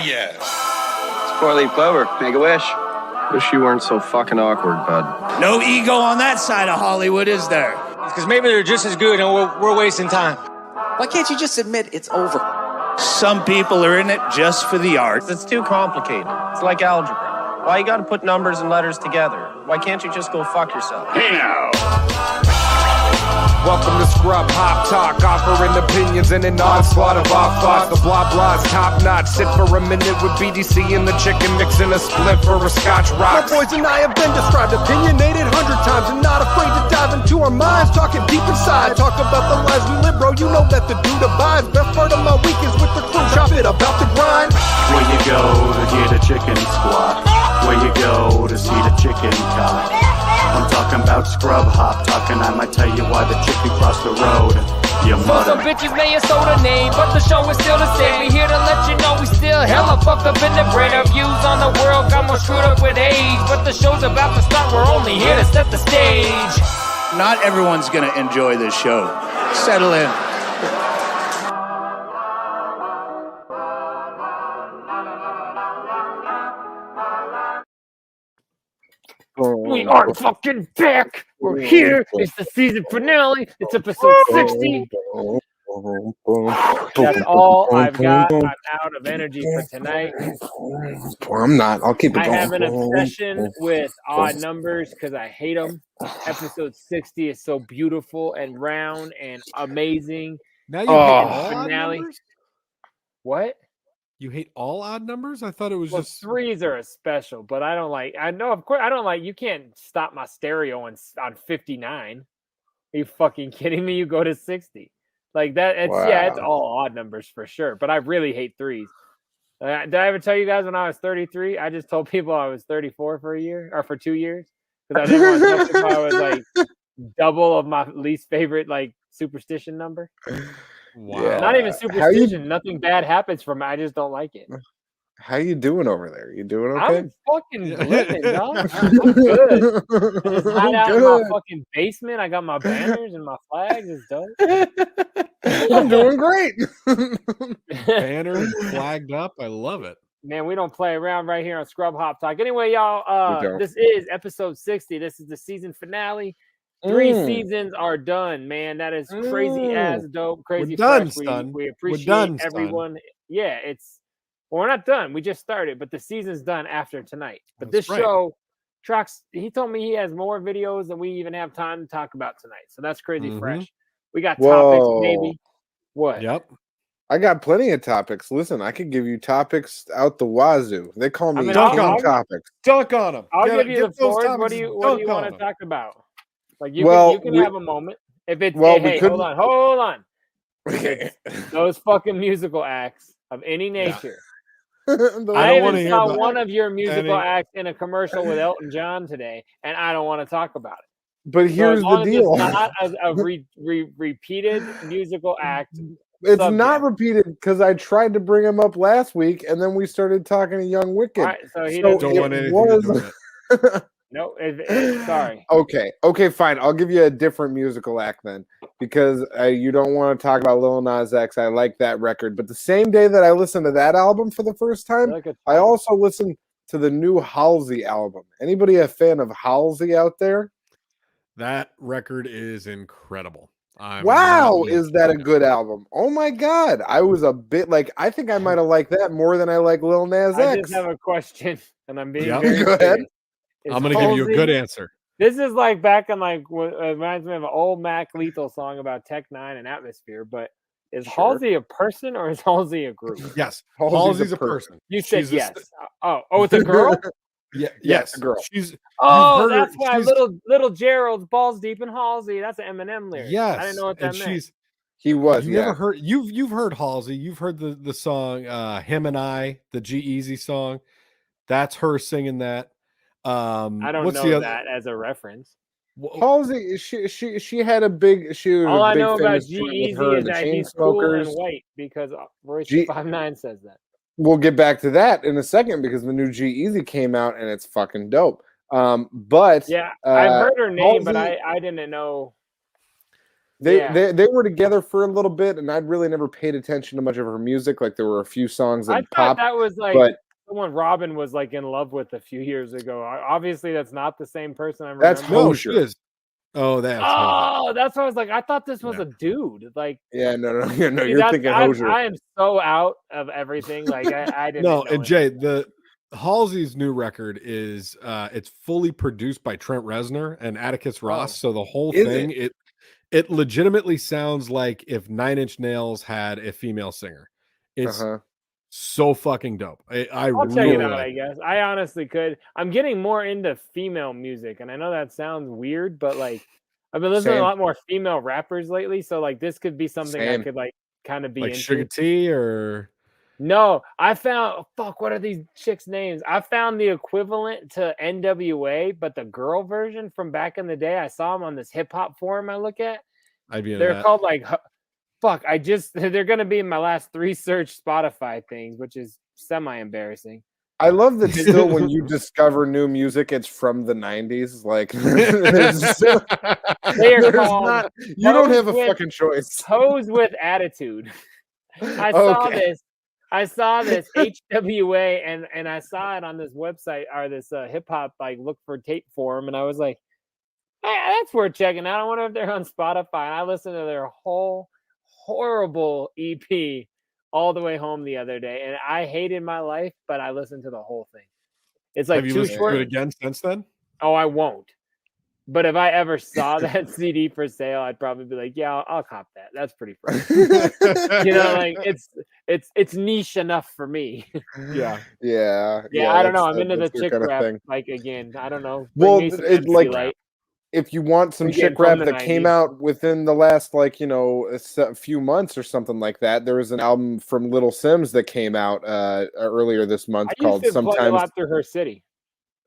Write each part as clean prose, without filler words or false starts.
yes. It's four-leaf clover. Make a wish. Wish you weren't so fucking awkward, bud. No ego on that side of Hollywood, is there? Because maybe they're just as good and we're wasting time. Why can't you just admit it's over? Some people are in it just for the art. It's too complicated. It's like algebra. Why you gotta put numbers and letters together? Why can't you just go fuck yourself? Hey now. Welcome to Scrub Hop Talk, offering opinions and an onslaught of off-thoughts. The blah blah's top-notch. Sit for a minute with BDC and the chicken mixing a split for a Scotch Rocks. My boys and I have been described, opinionated 100 times, and not afraid to dive into our minds, talking deep inside. Talk about the lives we live, bro. You know that the dude abides. Best part of my week is with the crew. Chop it about the grind. Where you go to get a chicken squat? Where you go to see the chicken cock? I'm talking about Scrub Hop talking. I might tell you why the chicken crossed the road. Your mother. Some bitches may have sold a name, but the show is still the same. We here to let you know we still hella fucked up in the brain. Our views on the world got more screwed up with age, but the show's about to start. We're only here to set the stage. Not everyone's gonna enjoy this show. Settle in. We are fucking back. We're here. It's the season finale. It's episode 60. That's all I've got. I'm out of energy for tonight. I'm not. I'll keep it going. I have an obsession with odd numbers because I hate them. Episode 60 is so beautiful and round and amazing. Now you hate all odd numbers? What? You hate all odd numbers? I thought it was just threes are a special, but I don't like. I know, of course, I don't like. You can't stop my stereo on 59. Are you fucking kidding me? You go to 60 like that. It's it's all odd numbers for sure. But I really hate threes. Did I ever tell you guys when I was 33? I just told people I was 34 for a year or for 2 years because I didn't want to tell people I was like double of my least favorite like superstition number. Wow. Yeah. Not even superstition. Nothing bad happens from it. I just don't like it. How you doing over there? You doing okay? I'm fucking living, dog. I'm good. I just hide out in my fucking basement. I got my banners and my flags. It's dope. I'm doing great. Banners flagged up. I love it. Man, we don't play around right here on Scrub Hop Talk. Anyway, y'all, this is episode 60. This is the season finale. 3 seasons are done, man. That is crazy as dope. Crazy. We're done, son. We appreciate everyone. Son. Yeah, we're not done. We just started, but the season's done after tonight. But this show, Trox, he told me he has more videos than we even have time to talk about tonight. So that's crazy fresh. We got topics, maybe. What? Yep. I got plenty of topics. Listen, I could give you topics out the wazoo. They call me King Topics. Dunk on them. I'll give you the floor. What do you want to talk about? Like you can have a moment. If it's hey, hold on. Those fucking musical acts of any nature. I even saw one of your musical acts in a commercial with Elton John today, and I don't want to talk about it. But here's the deal: it's not a repeated musical act. It's not repeated because I tried to bring him up last week, and then we started talking to Young Wicked. Right, so he don't want anything to do with it. No, sorry. Okay, fine. I'll give you a different musical act then, because you don't want to talk about Lil Nas X. I like that record, but the same day that I listened to that album for the first time, I also listened to the new Halsey album. Anybody a fan of Halsey out there? That record is incredible. Wow, is that a good album? Oh my god, I was a bit like I think I might have liked that more than I like Lil Nas X. I just have a question, and I'm being very go ahead. I'm going to give you a good answer. This is like back in it reminds me of an old Mac Lethal song about Tech Nine and Atmosphere. But is Halsey a person or is Halsey a group? Yes, Halsey's a person. You said yes. Oh, it's a girl. Yes, a girl. That's why little Gerald's balls deep in Halsey. That's an Eminem lyric. Yes, I didn't know what that meant. He was. You never heard? You've heard Halsey. You've heard the song "Him and I," the G-Eazy song. That's her singing that. I don't know that as a reference. Halsey, she had a big. All I know about G-Eazy is that he's cool and white because Royce 5'9" says that. We'll get back to that in a second because the new G-Eazy came out and it's fucking dope. But I've heard her name, but I didn't know. They were together for a little bit, and I'd really never paid attention to much of her music. Like there were a few songs that popped. That was like but someone Robin was like in love with a few years ago. Obviously, that's not the same person I remember. That's Hosier. Oh, that's what I was like. I thought this was a dude. Like, no, you're thinking Hosier. I am so out of everything. Like, I didn't. No, know and Jay, the Halsey's new record is it's fully produced by Trent Reznor and Atticus Ross. So the whole thing it legitimately sounds like if 9 Inch Nails had a female singer. It's so fucking dope. I'll check it out, I guess. I honestly could. I'm getting more into female music, and I know that sounds weird, but like I've been listening to a lot more female rappers lately. So like this could be something I could like kind of be like into. Sugar T or no, I found what are these chicks' names? I found the equivalent to NWA, but the girl version from back in the day. I saw them on this hip hop forum I look at. They're called like they're gonna be in my last 3 search Spotify things, which is semi-embarrassing. I love that still when you discover new music, it's from the 90s. Like you don't have a fucking choice. Hoes with attitude. I saw this HWA and I saw it on this website or this hip hop like look for tape forum, and I was like, hey, that's worth checking out. I wonder if they're on Spotify. And I listened to their whole horrible EP all the way home the other day, and I hated my life, but I listened to the whole thing. It's like have you too listened short. to it again since then? Oh, I won't. But if I ever saw that CD for sale, I'd probably be like, "Yeah, I'll cop that. That's pretty fresh." You know, like it's niche enough for me. Yeah. I don't know. I'm into the chick rap. Thing. Like again, I don't know. Well, it's like if you want some chick rap that came out within the last a few months or something like that, there was an album from Little Sims that came out earlier this month called "Sometimes." Through Her City.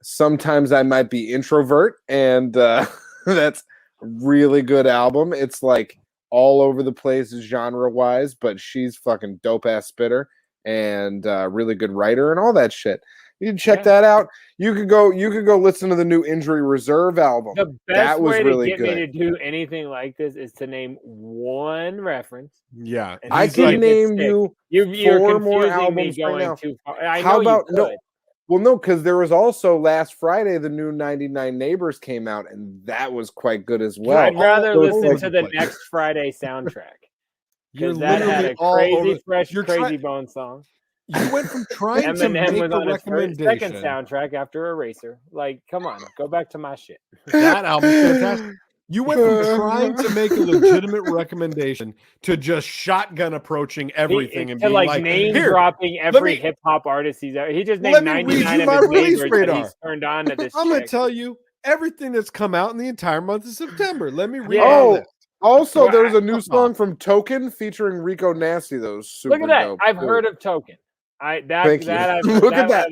Sometimes I Might Be Introvert, and that's a really good album. It's like all over the place genre-wise, but she's fucking dope-ass spitter and really good writer and all that shit. You can check that out. You could go listen to the new Injury Reserve album. The best way to get me to do anything like this is to name one reference. Yeah, I can name you 4 more albums right now. Too far. I How know about you could. Well, no, because there was also last Friday the new 99 Neighbors came out, and that was quite good as well. I'd rather listen to the next Friday soundtrack because that had a crazy Bone song. You went from trying to make was on a his recommendation. Second soundtrack after Eraser. Like, come on, go back to my shit. That album's fantastic. You went from trying to make a legitimate recommendation to just shotgun approaching everything and being like name dropping every hip hop artist he's ever. He just named 99 of his neighbors that he's turned on to this. I'm going to tell you everything that's come out in the entire month of September. Let me read. Also, there's a new song from Token featuring Rico Nasty. Those super look at that. Dope, I've heard of Token. Look at that.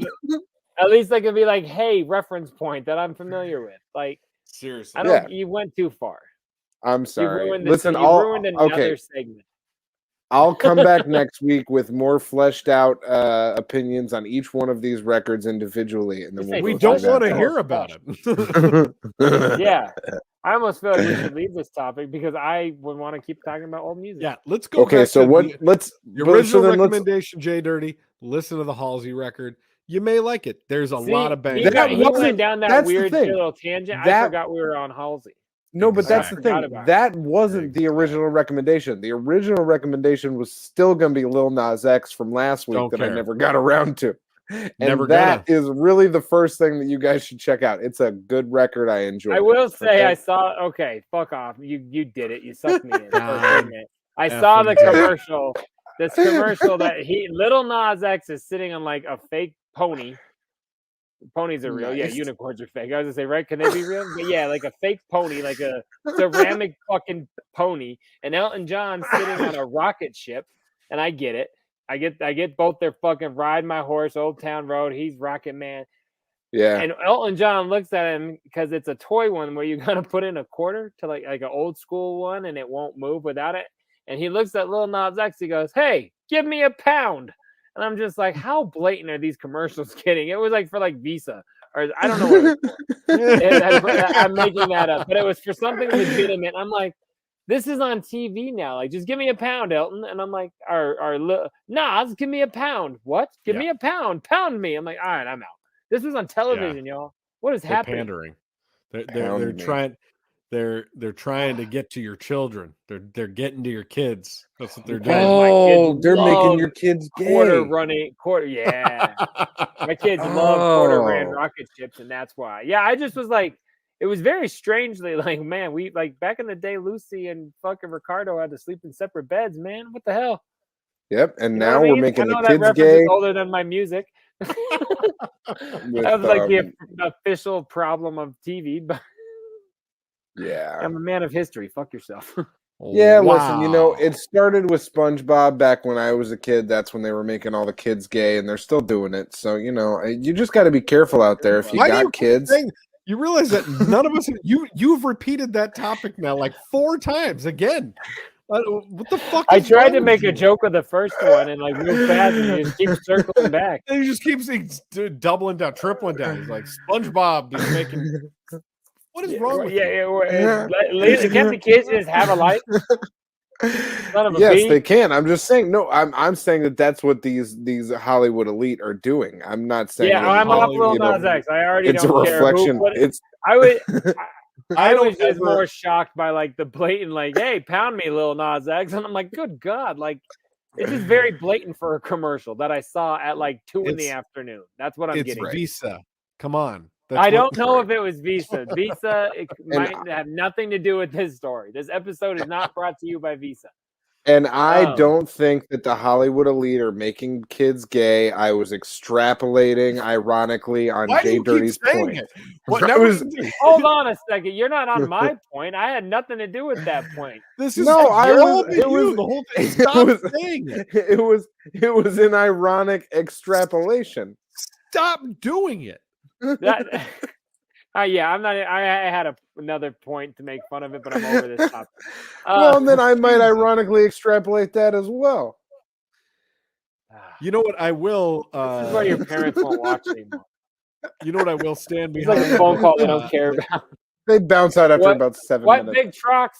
At least I could be like, hey, reference point that I'm familiar with. Like. Seriously, I don't. You went too far. I'm sorry. Listen, you ruined another segment. I'll come back next week with more fleshed out opinions on each one of these records individually, and then we don't want to hear about it. Yeah, I almost feel like we should leave this topic because I would want to keep talking about old music. Yeah, let's go. Okay, so your original recommendation, Jay Dirty. Listen to the Halsey record. You may like it. There's a lot of bangers. He went down that weird little tangent. I forgot we were on Halsey. No, but that's the thing. That wasn't the original recommendation. The original recommendation was still going to be Lil Nas X from last week I never got around to. And that is really the first thing that you guys should check out. It's a good record. I enjoy it. I will say I saw fuck off. You did it. You sucked me in. I saw the commercial. This commercial that Lil Nas X is sitting on like a fake pony. Ponies are real. Nice. Yeah, unicorns are fake. I was gonna say, right? Can they be real? But yeah, like a fake pony, like a ceramic fucking pony. And Elton John sitting on a rocket ship. And I get it. I get both their fucking Ride My Horse, Old Town Road. He's Rocket Man. Yeah. And Elton John looks at him because it's a toy one where you gotta put in a quarter to like an old school one and it won't move without it. And he looks at Lil Nas X. He goes, "Hey, give me a pound." And I'm just like, how blatant are these commercials getting? It was like for like Visa or I don't know what it was for. I'm making that up, but it was for something legitimate. I'm like, this is on TV now. Like, just give me a pound, Elton. And I'm like, Nas, give me a pound. What? Give me a pound. Pound me. I'm like, all right, I'm out. This was on television, y'all. What is happening? Pandering. They're trying. They're trying to get to your children. They're getting to your kids. That's what they're doing. Oh, they're making your kids gay. Quarter. Yeah, my kids love quarter ran rocket ships, and that's why. Yeah, I just was like, it was very strangely like, man, we like back in the day, Lucy and fucking Ricardo had to sleep in separate beds. Man, what the hell? Yep, and now we're making the kids that gay. Is older than my music. That was like the official problem of TV, but. Yeah, I'm a man of history. Fuck yourself. Yeah, listen, it started with SpongeBob back when I was a kid. That's when they were making all the kids gay, and they're still doing it. So, you just got to be careful out there if you got kids. You realize that none of us, you've repeated that topic now like 4 times again. What the fuck? I tried to make a joke with the first one, and like real fast, and you just keep circling back. And he just keeps doubling down, tripling down. He's like, SpongeBob is making... What is wrong with you? Can't the kids just have a life? Yes, they can. I'm just saying. No, I'm saying that's what these Hollywood elite are doing. I'm not saying. Yeah, I'm off Lil Nas X. I already it's don't a reflection. care. I was just more shocked by like the blatant, like, hey, pound me, Lil Nas X, and I'm like, good God, like it's just very blatant for a commercial that I saw at like 2 in the afternoon. That's what I'm getting. It's Visa. Come on. I don't know if it was Visa. Visa might have nothing to do with this story. This episode is not brought to you by Visa. And I don't think that the Hollywood elite are making kids gay. I was extrapolating, ironically, on JDirty's point. Hold on a second. You're not on my point. I had nothing to do with that point. It was an ironic extrapolation. Stop doing it. I'm not. I had another point to make fun of it, but I'm over this topic. And then I might ironically extrapolate that as well. You know what? I will. This is why your parents won't watch anymore. You know what? I will stand It's behind. like a phone call they don't care about. They bounce out after about 7 minutes. What big Trox?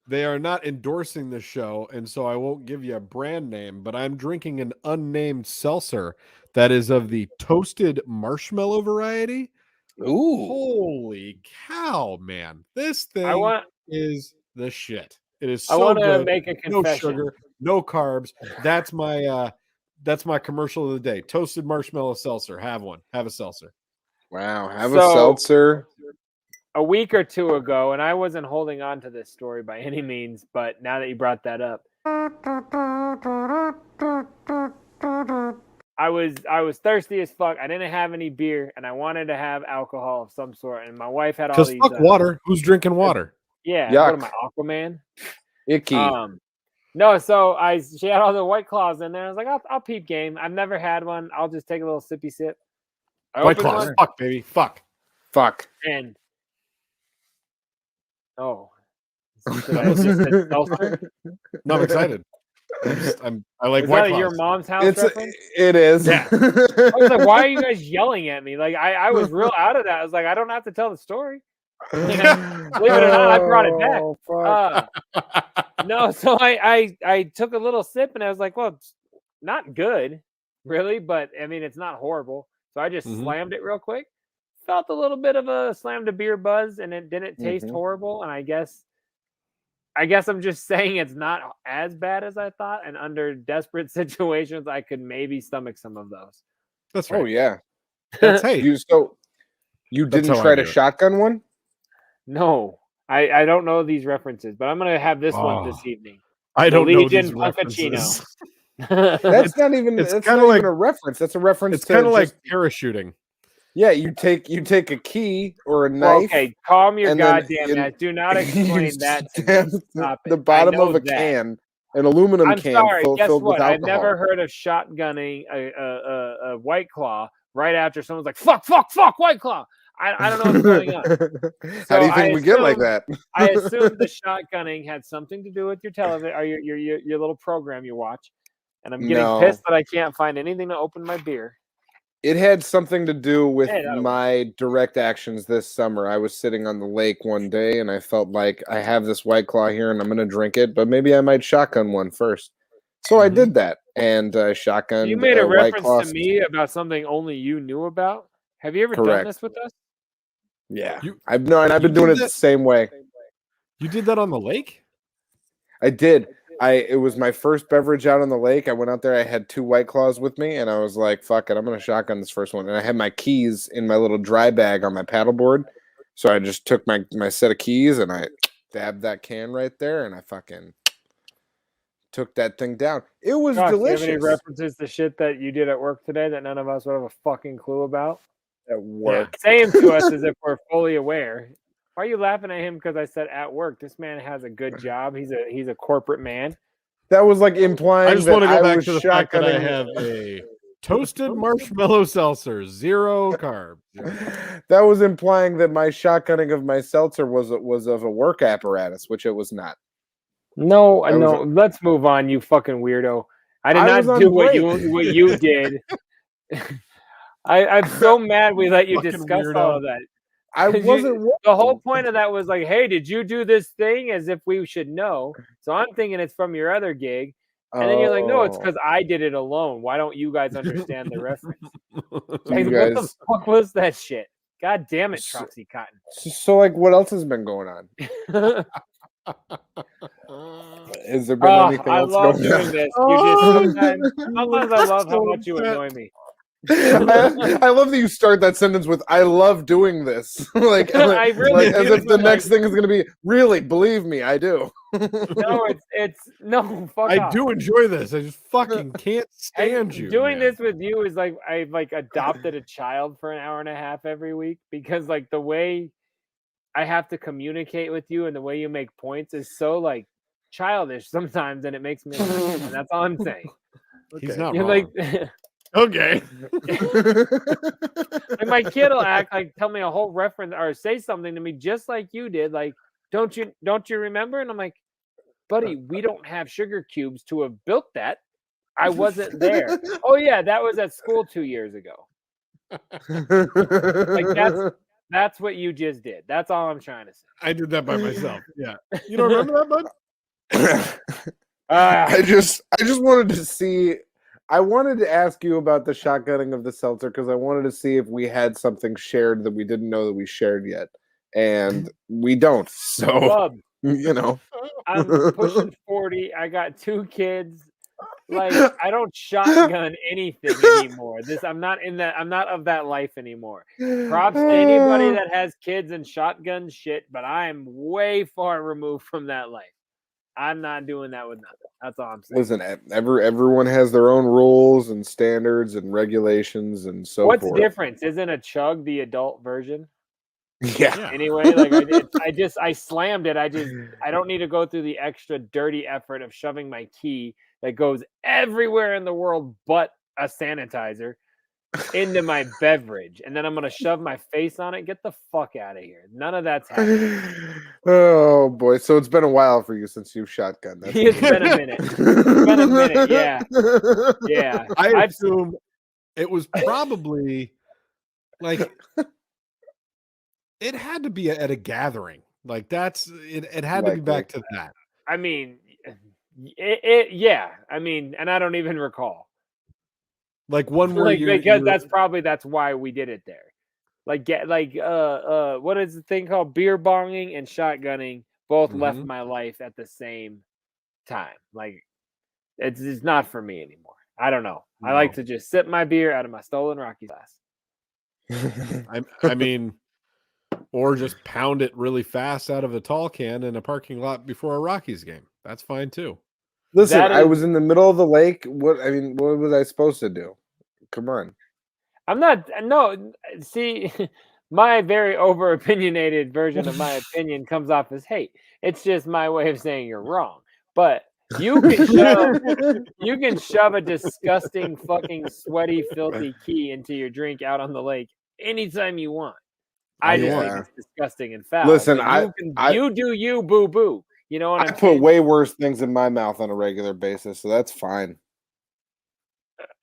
They are not endorsing the show, and so I won't give you a brand name, but I'm drinking an unnamed seltzer that is of the toasted marshmallow variety. Ooh. Holy cow, man. This thing is the shit. It is so I want to good. make a confession. No sugar, no carbs. That's my commercial of the day. Toasted marshmallow seltzer. Have one. Have a seltzer. Wow. Have a seltzer. A week or 2 ago, and I wasn't holding on to this story by any means, but now that you brought that up, I was thirsty as fuck. I didn't have any beer, and I wanted to have alcohol of some sort. And my wife had all these. Fuck water. Who's drinking water? Yeah, Yuck. what am I, Aquaman? Icky. No, so she had all the White Claws in there. I was like, I'll peep game. I've never had one. I'll just take a little sippy sip. White Claws. Fuck, baby. Fuck. And seltzer? No, I'm excited. I like Is White that Claws. your mom's house reference? It is. Yeah. I was like, why are you guys yelling at me? Like, I was real out of that. I was like, I don't have to tell the story. Believe it or not, I brought it back. No, so I took a little sip and I was like, well, it's not good, really, but I mean, it's not horrible. So I just slammed it real quick. Felt a little bit of a slam to beer buzz, and it didn't taste horrible. And I guess I'm just saying it's not as bad as I thought. And under desperate situations, I could maybe stomach some of those. That's right. Oh yeah. That's hey. You didn't try to shotgun one? No, I don't know these references, but I'm gonna have this one this evening. I don't know these Legion references. That's not even. It's kind of like a reference. That's a reference. It's kind of like parachuting. Yeah, you take a key or a knife. Well, okay, calm your goddamn ass. Do not explain that to me. Stop it. The bottom of a can, an aluminum can filled guess with what? alcohol. I've never heard of shotgunning a White Claw right after someone's like, fuck, White Claw. I don't know what's going on. How do you think we get like that? I assumed the shotgunning had something to do with your television or your little program you watch. And I'm getting pissed that I can't find anything to open my beer. It had something to do with Hey, that'll my direct actions this summer. I was sitting on the lake one day and I felt like I have this White Claw here and I'm going to drink it, but maybe I might shotgun one first. So I did that and shotgunned You made a White reference Claw. to me about something only you knew about. Have you ever done Correct. this with us? Yeah. I've been doing it the same way. You did that on the lake? I did. It was my first beverage out on the lake. I went out there. I had 2 White Claws with me, and I was like, "Fuck it, I'm gonna shotgun this first one." And I had my keys in my little dry bag on my paddleboard, so I just took my set of keys and I dabbed that can right there, and I fucking took that thing down. It was delicious. Do you have any references to shit that you did at work today that none of us would have a fucking clue about? At work, say them to us as if we're fully aware. Why are you laughing at him because I said at work? This man has a good job. He's a corporate man. That was like implying. I just want to go back was to the fact that I shotgunning- have a toasted marshmallow seltzer, 0 carb. That was implying that my shotgunning of my seltzer was of a work apparatus, which it was not. No. Let's move on, you fucking weirdo. I did not do what you did. I'm so mad we let you discuss all of that. I wasn't. The whole point of that was like, hey, did you do this thing? As if we should know. So I'm thinking it's from your other gig. And then you're like, no, it's because I did it alone. Why don't you guys understand the reference? Like, what the fuck was that shit? God damn it, Troxy Cotton. So, like, what else has been going on? Has there been anything else love going doing on? this. You just sometimes I love how much you annoy me. I love that you start that sentence with "I love doing this," like I really as do. if the next thing is going to be really. Believe me, I do. No, it's no. Fuck I off. do enjoy this. I just fucking can't stand you. Doing man. this with you is like I've like adopted a child for an hour and a half every week because like the way I have to communicate with you and the way you make points is so like childish sometimes, and it makes me laugh. And that's all I'm saying. He's not You're wrong. like. Okay. Like my kid will act like tell me a whole reference or say something to me just like you did. Like, don't you remember? And I'm like, buddy, we don't have sugar cubes to have built that. I wasn't there. Oh yeah, that was at school 2 years ago. Like that's what you just did. That's all I'm trying to say. I did that by myself. Yeah. You don't remember that, bud? I just wanted to see. I wanted to ask you about the shotgunning of the seltzer because I wanted to see if we had something shared that we didn't know that we shared yet, and we don't. So Bub, you know, I'm pushing 40. I got 2 kids. Like I don't shotgun anything anymore. I'm not of that life anymore. Props to anybody that has kids and shotgun shit, but I'm way far removed from that life. I'm not doing that with nothing. That's all I'm saying. Listen, everyone has their own rules and standards and regulations and so forth. forth. What's different? Isn't a chug the adult version? Yeah. Anyway, like I slammed it. I don't need to go through the extra dirty effort of shoving my key that goes everywhere in the world but a sanitizer into my beverage, and then I'm gonna shove my face on it. Get the fuck out of here. None of that's happening. Oh boy, so it's been a while for you since you've shotgunned. It's been a minute. It's been a minute. Yeah. I assume it was probably like it had to be at a gathering. Like it had to be back to that. I mean, yeah. I mean, and I don't even recall. Like one where because that's why we did it there. Like what is the thing called? Beer bonging and shotgunning both left my life at the same time. Like it's not for me anymore. I don't know. No. I like to just sip my beer out of my stolen Rocky glass. I mean, or just pound it really fast out of a tall can in a parking lot before a Rockies game. That's fine too. Listen, I was in the middle of the lake. What was I supposed to do? Come on. I'm not. No, see, my very over opinionated version of my opinion comes off as hate. It's just my way of saying you're wrong. But you can shove a disgusting, fucking, sweaty, filthy key into your drink out on the lake anytime you want. I just think it's disgusting and foul. Listen, you do you, boo boo. You know what I put way worse things in my mouth on a regular basis, so that's fine.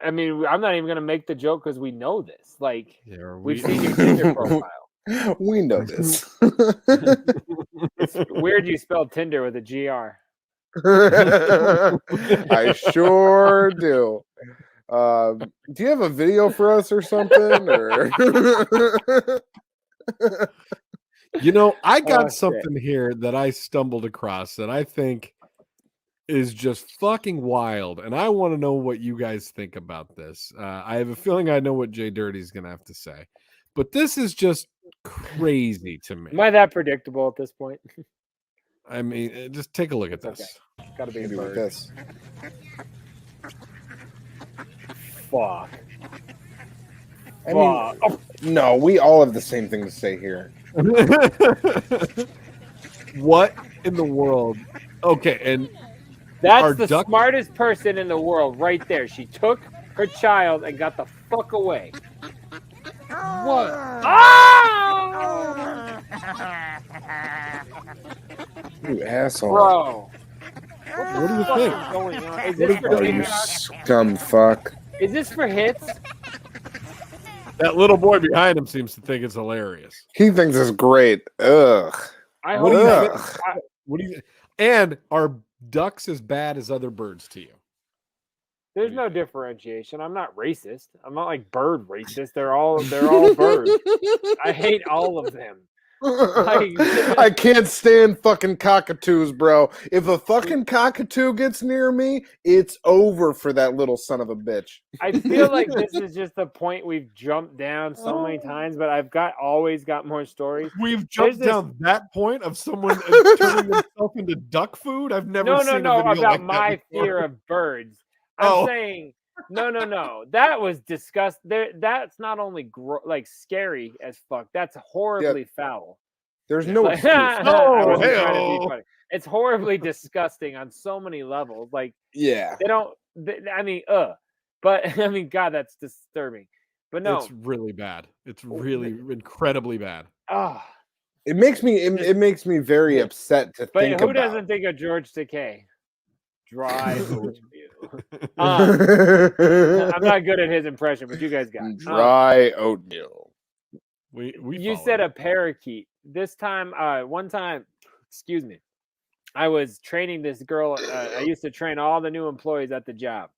I mean, I'm not even going to make the joke because we know this. Like, Yeah, we've seen your Tinder profile. We know this. It's weird you spelled Tinder with a GR. I sure do. Do you have a video for us or something? Or You know, I got something here that I stumbled across that I think is just fucking wild, and I want to know what you guys think about this. I have a feeling I know what JDirty is going to have to say, but this is just crazy to me. Am I that predictable at this point? I mean, just take a look at this. Okay. Got to be a with bird. this. Fuck. I mean, no, we all have the same thing to say here. What in the world? Okay, and that's the smartest person in the world right there. She took her child and got the fuck away. What? Oh! You asshole. Bro. What do you think? Going on? Is this for you scum fuck. Is this for hits? That little boy behind him seems to think it's hilarious. He thinks it's great. Ugh. What do you think? What do you? And are ducks as bad as other birds to you? There's no differentiation. I'm not racist. I'm not like bird racist. They're all birds. I hate all of them. I can't stand fucking cockatoos, bro. If a fucking cockatoo gets near me, it's over for that little son of a bitch. I feel like this is just the point we've jumped down so many times, but I've always got more stories. We've jumped down that point of someone turning themselves into duck food. I've never seen a video about like my that before. fear of birds. I'm saying no. That was disgusting. That's not only like scary as fuck. That's horribly foul. There's no like, excuse. It's horribly disgusting on so many levels. Like, yeah, they don't. I mean, but I mean, God, that's disturbing. But no, it's really bad. It's really incredibly bad. It makes me very upset to think about. But who doesn't think of George Takei? Dry oatmeal. I'm not good at his impression, but you guys got it. Dry oatmeal. You said a parakeet. This time, one time, excuse me, I was training this girl. I used to train all the new employees at the job.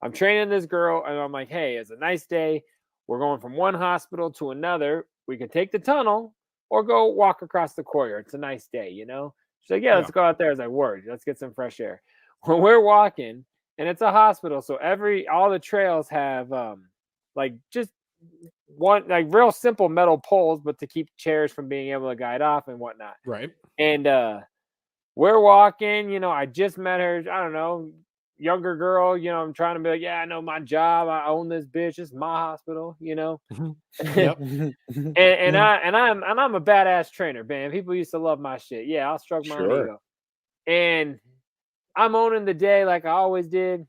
I'm training this girl, and I'm like, hey, it's a nice day. We're going from one hospital to another. We could take the tunnel or go walk across the corridor. It's a nice day, you know? She's like, yeah, let's go out there. I was like, word, let's get some fresh air. When we're walking, and it's a hospital, so all the trails have like just one like real simple metal poles, but to keep chairs from being able to guide off and whatnot. Right. And we're walking, you know, I just met her, I don't know, younger girl, you know, I'm trying to be like, yeah, I know my job, I own this bitch, it's my hospital, you know. Yep. and I'm a badass trainer, man. People used to love my shit. Yeah, I'll stroke my own ego. And I'm owning the day like I always did.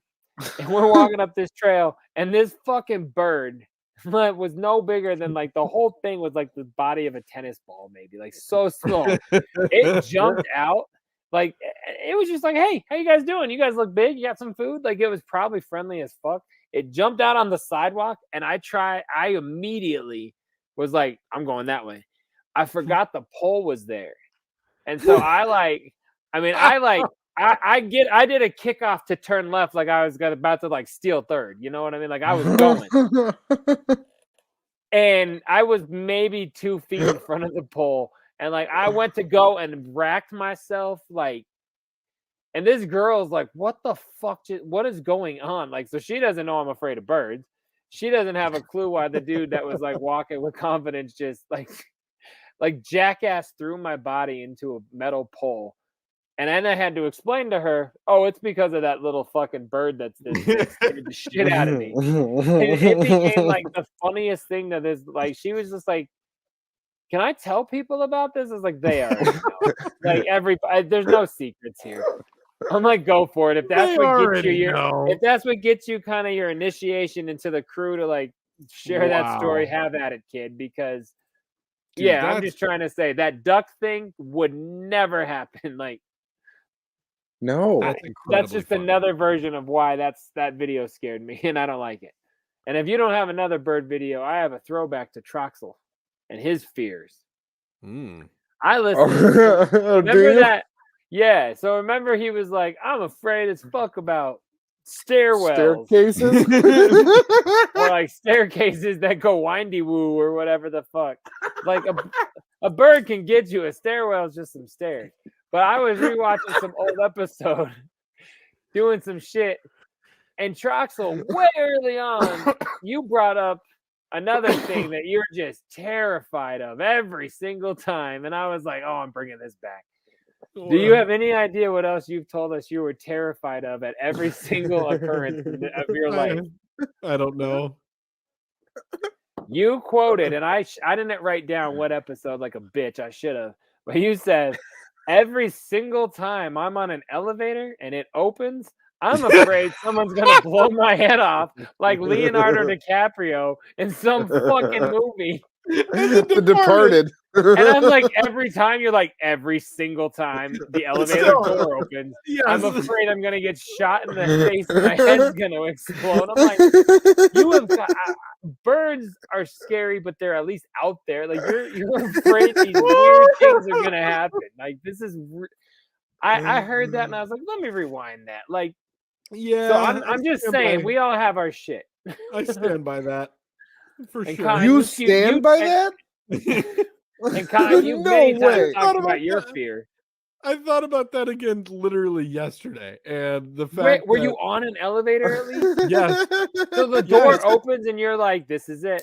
And we're walking up this trail, and this fucking bird was no bigger than like the whole thing was like the body of a tennis ball, maybe like so small. It jumped out. Like, it was just like, hey, how you guys doing? You guys look big. You got some food? Like, it was probably friendly as fuck. It jumped out on the sidewalk, and I immediately was like, I'm going that way. I forgot the pole was there. And so I did a kickoff to turn left like I was about to like steal third. You know what I mean? Like, I was going. And I was maybe 2 feet in front of the pole. And like I went to go and racked myself, like, and this girl's like, what the fuck? What is going on? Like, so she doesn't know I'm afraid of birds. She doesn't have a clue why the dude that was like walking with confidence just like jackass threw my body into a metal pole. And then I had to explain to her, oh, it's because of that little fucking bird that scared the shit out of me. And it became like the funniest thing that is like, she was just like, can I tell people about this? It's like, they are. Like, there's no secrets here. I'm like, go for it. If that's if that's what gets you kind of your initiation into the crew to like share that story, have at it, kid. Because dude, I'm just trying to say that duck thing would never happen. Like, No. That's just another version of why that video scared me, and I don't like it. And if you don't have another bird video, I have a throwback to Troxel and his fears. I listened. Remember that? Yeah. So remember he was like, I'm afraid as fuck about stairwells. Staircases? Or like staircases that go windy woo or whatever the fuck. Like a bird can get you. A stairwell is just some stairs. But I was rewatching some old episode, doing some shit. And Troxel, way early on, you brought up another thing that you're just terrified of every single time. And I was like, oh, I'm bringing this back. Do you have any idea what else you've told us you were terrified of at every single occurrence of your life? I don't know. You quoted, and I didn't write down what episode like a bitch. I should have. But you said, every single time I'm on an elevator and it opens, I'm afraid someone's going to blow my head off like Leonardo DiCaprio in some fucking movie. The Departed. And I'm like, every time you're like, every single time the elevator door opens, I'm afraid I'm going to get shot in the face and my head's going to explode. I'm like, you have got... birds are scary, but they're at least out there. Like you're afraid these weird things are going to happen. Like this is... I heard that and I was like, let me rewind that. Like, yeah. So I'm just saying, we all have our shit. I stand by that for and sure. Con, you stand by that? And Con, you many times talked about your fear. I thought about that again literally yesterally, and the fact were you on an elevator at least? Yes. So the door opens and you're like, "This is it."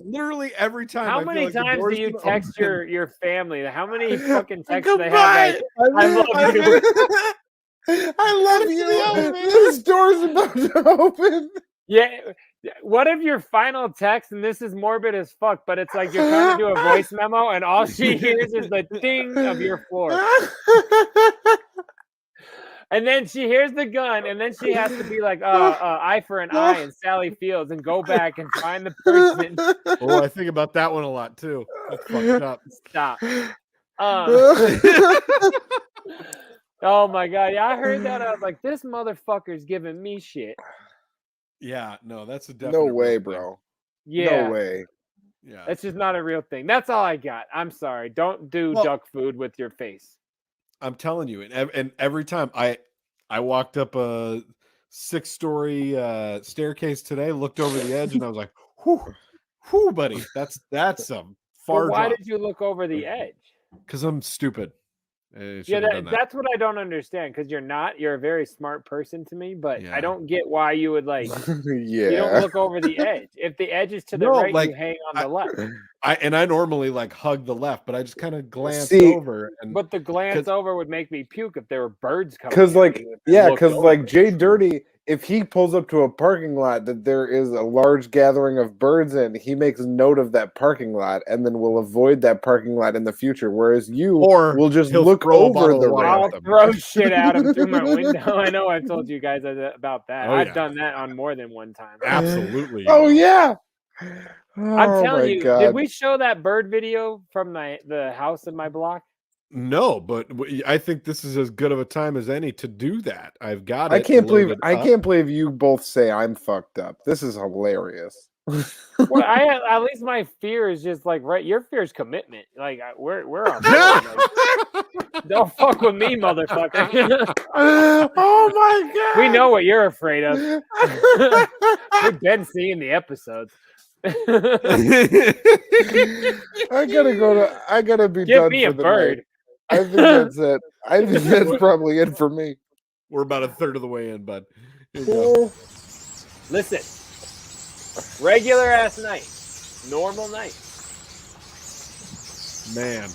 Literally every time. How many times do you text your family? How many fucking texts do they Goodbye. have? Like, I love you. I love you. This door's about to open. Yeah. What if your final text, and this is morbid as fuck, but it's like you're trying to do a voice memo, and all she hears is the ding of your floor. And then she hears the gun, and then she has to be like, eye for an eye and Sally Fields and go back and find the person. Oh, I think about that one a lot too. That's fucked up. Stop. Oh my God. Yeah, I heard that. I was like, this motherfucker's giving me shit. Yeah, no, that's a definite. No way, bro. Yeah. No way. Yeah. That's just not a real thing. That's all I got. I'm sorry. Don't do duck food with your face. I'm telling you, and every time I walked up a 6-story staircase today, looked over the edge, and I was like, whoo, buddy, that's some far. Why did you look over the edge? Because I'm stupid. Yeah, that's what I don't understand. Because you're a very smart person to me, but Yeah. I don't get why you would like. Yeah. You don't look over the edge. If the edge is to the right, you hang on the left. I normally like hug the left, but I just kind of glance over. But the glance over would make me puke if there were birds coming. Because JDirty, if he pulls up to a parking lot that there is a large gathering of birds in, he makes note of that parking lot and then will avoid that parking lot in the future. Whereas you will just look over the ramp. I'll throw shit at him through my window. I know I've told you guys about that. Oh, I've done that on more than one time. Absolutely. Oh yeah. I'm telling you, did we show that bird video from the house in my block? No, but I think this is as good of a time as any to do that. I've got it. I can't believe you both say I'm fucked up. This is hilarious. Well, at least my fear is just like your fear is commitment. Like we're on board. Like, don't fuck with me, motherfucker. Oh my God. We know what you're afraid of. We've been seeing the episodes. I gotta be Give done me for a the bird. night. I think that's it. I think that's probably it for me. We're about a third of the way in, bud. Listen, regular ass night, normal night. Man,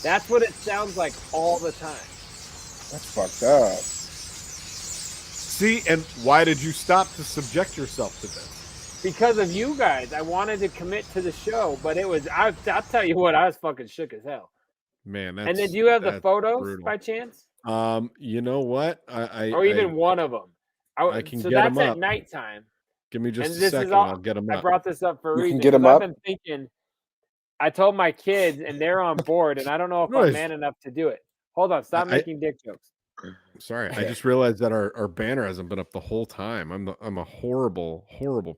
that's what it sounds like all the time. That's fucked up. See, and why did you stop to subject yourself to this? Because of you guys. I wanted to commit to the show, but I'll tell you what, I was fucking shook as hell. Man, and then do you have the photos brutal. By chance? You know what? Or even one of them. I can so get that's them at up. Nighttime. Give me just a second. I'll get them up. I brought this up for a reason. Can get them up? I've been thinking. I told my kids, and they're on board, and I don't know if I'm man enough to do it. Hold on, stop making dick jokes. Sorry, I just realized that our banner hasn't been up the whole time. I'm a horrible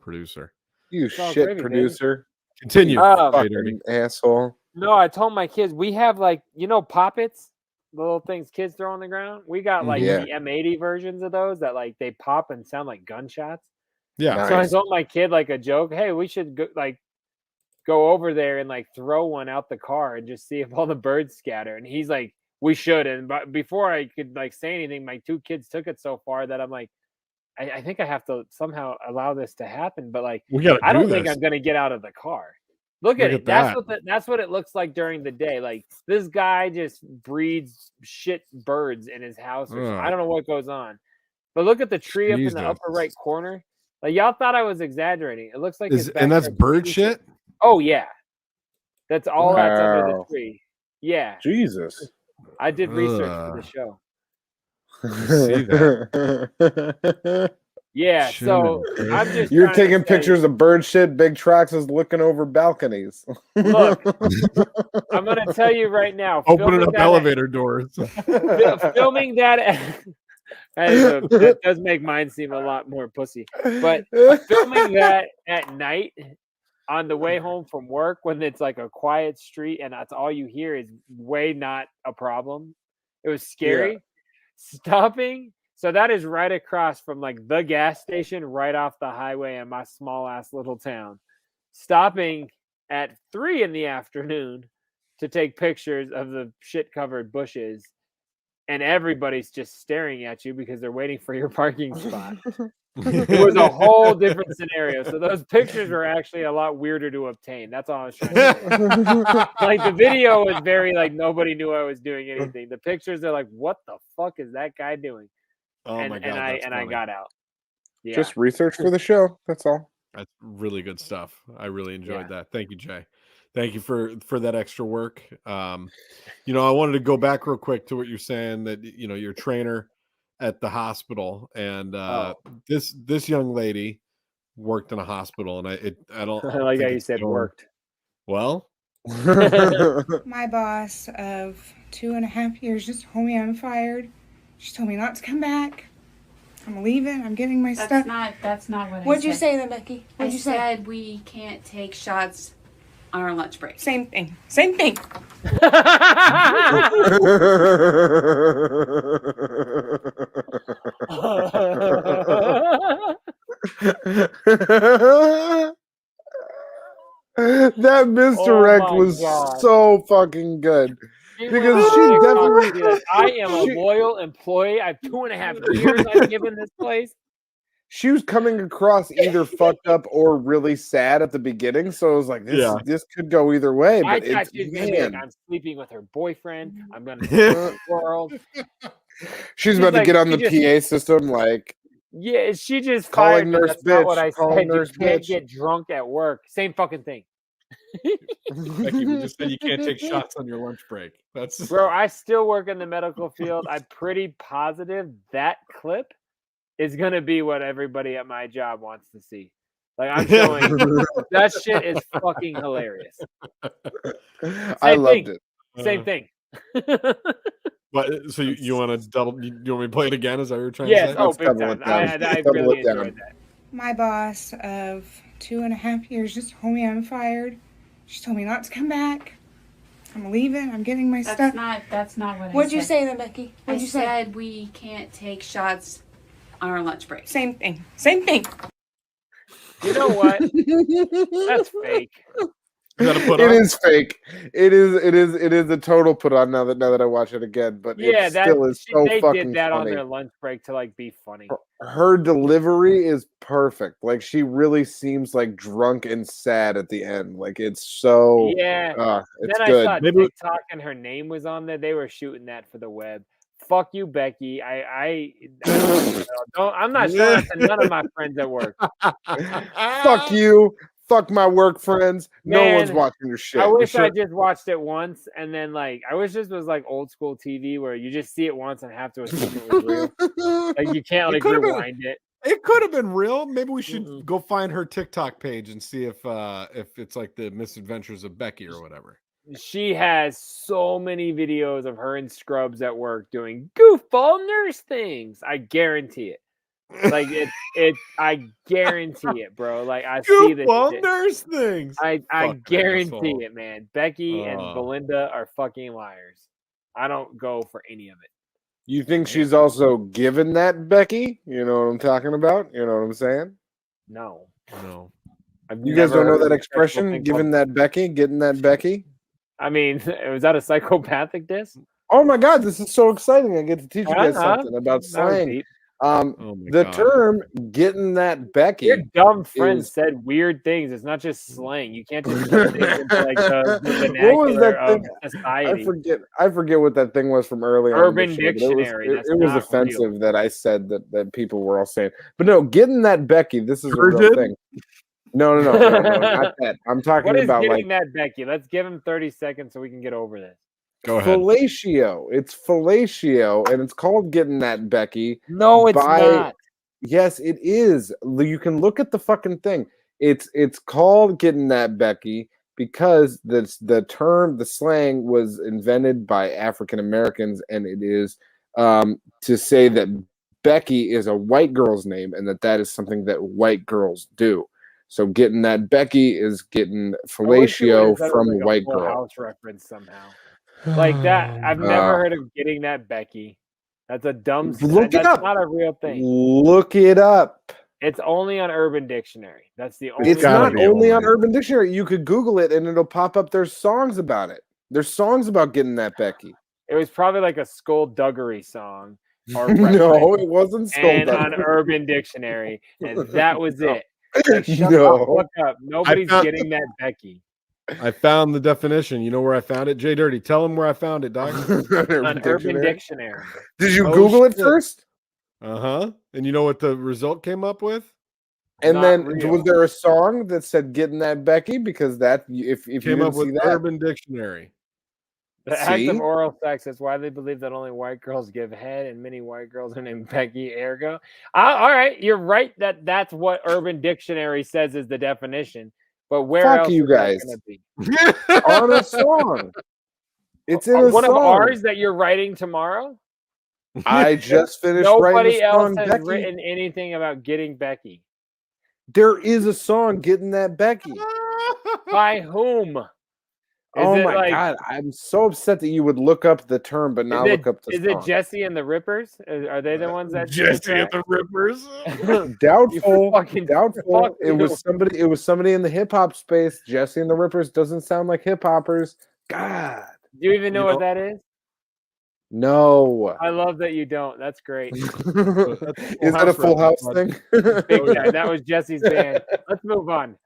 producer. You Sounds shit gravy, producer. Continue, Fucking asshole. No, I told my kids we have like poppets, the little things kids throw on the ground. We got like the M80 versions of those that like they pop and sound like gunshots. Yeah. Nice. So I told my kid like a joke. Hey, we should go over there and like throw one out the car and just see if all the birds scatter. And he's like, we should. And before I could like say anything, my two kids took it so far that I'm like, I think I have to somehow allow this to happen. But like, I don't think I'm going to get out of the car. Look at it. That's what it looks like during the day. Like this guy just breeds shit birds in his house. I don't know what goes on. But look at the tree up in the upper right corner. Like y'all thought I was exaggerating. It looks like and that's bird shit. Oh yeah, that's all that's under the tree. Yeah, Jesus. I did research for the show. See that? Yeah, so I'm just you're taking pictures of bird shit. Big Trox is looking over balconies. Look, I'm gonna tell you right now. Opening up elevator doors. Filming that. That does make mine seem a lot more pussy. But filming that at night on the way home from work when it's like a quiet street and that's all you hear is way not a problem. It was scary. Yeah. Stopping. So that is right across from like the gas station right off the highway in my small ass little town. Stopping at 3 p.m. to take pictures of the shit covered bushes. And everybody's just staring at you because they're waiting for your parking spot. It was a whole different scenario. So those pictures were actually a lot weirder to obtain. That's all I was trying to say. Like the video was very like nobody knew I was doing anything. The pictures are like, what the fuck is that guy doing? Oh my god! I got out. Yeah. Just research for the show. That's all. That's really good stuff. I really enjoyed that. Thank you, Jay. Thank you for that extra work. I wanted to go back real quick to what you're saying that your trainer at the hospital and this young lady worked in a hospital and I don't I like how you said worked. Well, my boss of 2.5 years just told me I'm fired. She told me not to come back. I'm leaving. I'm getting my stuff. That's not what I said. What'd you say then, Becky? What'd you say? I said we can't take shots on our lunch break. Same thing. Same thing. That misdirect was so fucking good. Because she definitely I am a loyal employee. I have 2.5 years I've given this place. She was coming across either fucked up or really sad at the beginning, so I was like, this could go either way. But I thought she was gonna be like, I'm sleeping with her boyfriend. I'm gonna the world. She's about to get on the PA system, like she just calling fired nurse That's bitch. Not what I said. You can't bitch. get drunk at work. Same fucking thing. Becky, we just said you can't take shots on your lunch break. That's bro. I still work in the medical field. I'm pretty positive that clip is gonna be what everybody at my job wants to see. Like I'm showing that shit is fucking hilarious. I loved it. Same thing. But so you want to double? You want me to play it again? Is that what you're trying to say? Yes. Oh, big time. I really enjoyed that. My boss of 2.5 years just told me I'm fired. She told me not to come back. I'm leaving. I'm getting my stuff. That's not what I said. What'd you say then, Becky? What'd you say? I said we can't take shots on our lunch break. Same thing. Same thing. You know what? That's fake. It is fake. It is a total put on now that I watch it again. But it still is so they fucking did that funny. On their lunch break to like be funny. Her delivery is perfect. Like she really seems like drunk and sad at the end. Like it's so it's then good. I saw TikTok and her name was on there. They were shooting that for the web. Fuck you, Becky. I'm not showing that to none of my friends at work. Fuck you. Fuck my work friends. Man, no one's watching your shit. I wish I just watched it once and then I wish this was like old school TV where you just see it once and have to assume it was real. Like you can't rewind it. It could have been real. Maybe we should go find her TikTok page and see if it's like the misadventures of Becky or whatever. she has so many videos of her in scrubs at work doing goofball nurse things. I guarantee it. Like I guarantee it, bro. Like I see this shit. Nurse things. I guarantee asshole. it, man. Becky and Belinda are fucking liars. I don't go for any of it. You think she's also given that Becky? You know what I'm talking about? You know what I'm saying? No. You guys don't know that expression? Giving that Becky? Getting that Becky? I mean, was that a psychopathic diss? Oh my God, this is so exciting. I get to teach you guys something about slang. The term "getting that Becky." Your dumb friend said weird things. It's not just slang. You can't just put things into like the vernacular of society. I forget what that thing was from earlier. Urban Dictionary. It was offensive that I said that people were all saying. But no, getting that Becky. This is a real thing. No, not that. I'm talking about getting that Becky. Let's give him 30 seconds so we can get over this. Go ahead. Fellatio. It's fellatio, and it's called getting that Becky. No, it's not. Yes, it is. You can look at the fucking thing. It's called getting that Becky because the term, the slang, was invented by African Americans, and it is to say that Becky is a white girl's name, and that is something that white girls do. So getting that Becky is getting fellatio from a white girl. House reference somehow. Like that, I've never heard of getting that Becky. That's a dumb. Look it up. Not a real thing. Look it up. It's only on Urban Dictionary. That's the only. It's not only on Urban Dictionary. You could Google it and it'll pop up. There's songs about it. There's songs about getting that Becky. It was probably like a skullduggery song. Or no, it wasn't skullduggery. And on Urban Dictionary, and that was it. Like, shut the fuck up. Nobody's getting that Becky. I found the definition. You know where I found it? JDirty, tell him where I found it, Doc. On Urban Dictionary. Did you Google it first? Uh-huh. And you know what the result came up with? And was there a song that said "Getting That Becky"? Because that, if you came up with that, Urban Dictionary. The act of oral sex is widely believed that only white girls give head, and many white girls are named Becky. Ergo, all right, you're right that's what Urban Dictionary says is the definition. But where else you guys is be? On a song? It's in one song. of ours that you're writing tomorrow. I just finished. Nobody writing else has written anything about getting Becky. There is a song "Getting That Becky." By whom? Oh my God! I'm so upset that you would look up the term, but not look up the song. Is it Jesse and the Rippers? Are they the ones that Jesse and the Rippers? Doubtful. Doubtful. It was somebody in the hip hop space. Jesse and the Rippers doesn't sound like hip hoppers. God. Do you even know what that is? No. I love that you don't. That's great. Is that a Full House thing? Big guy. That was Jesse's band. Let's move on.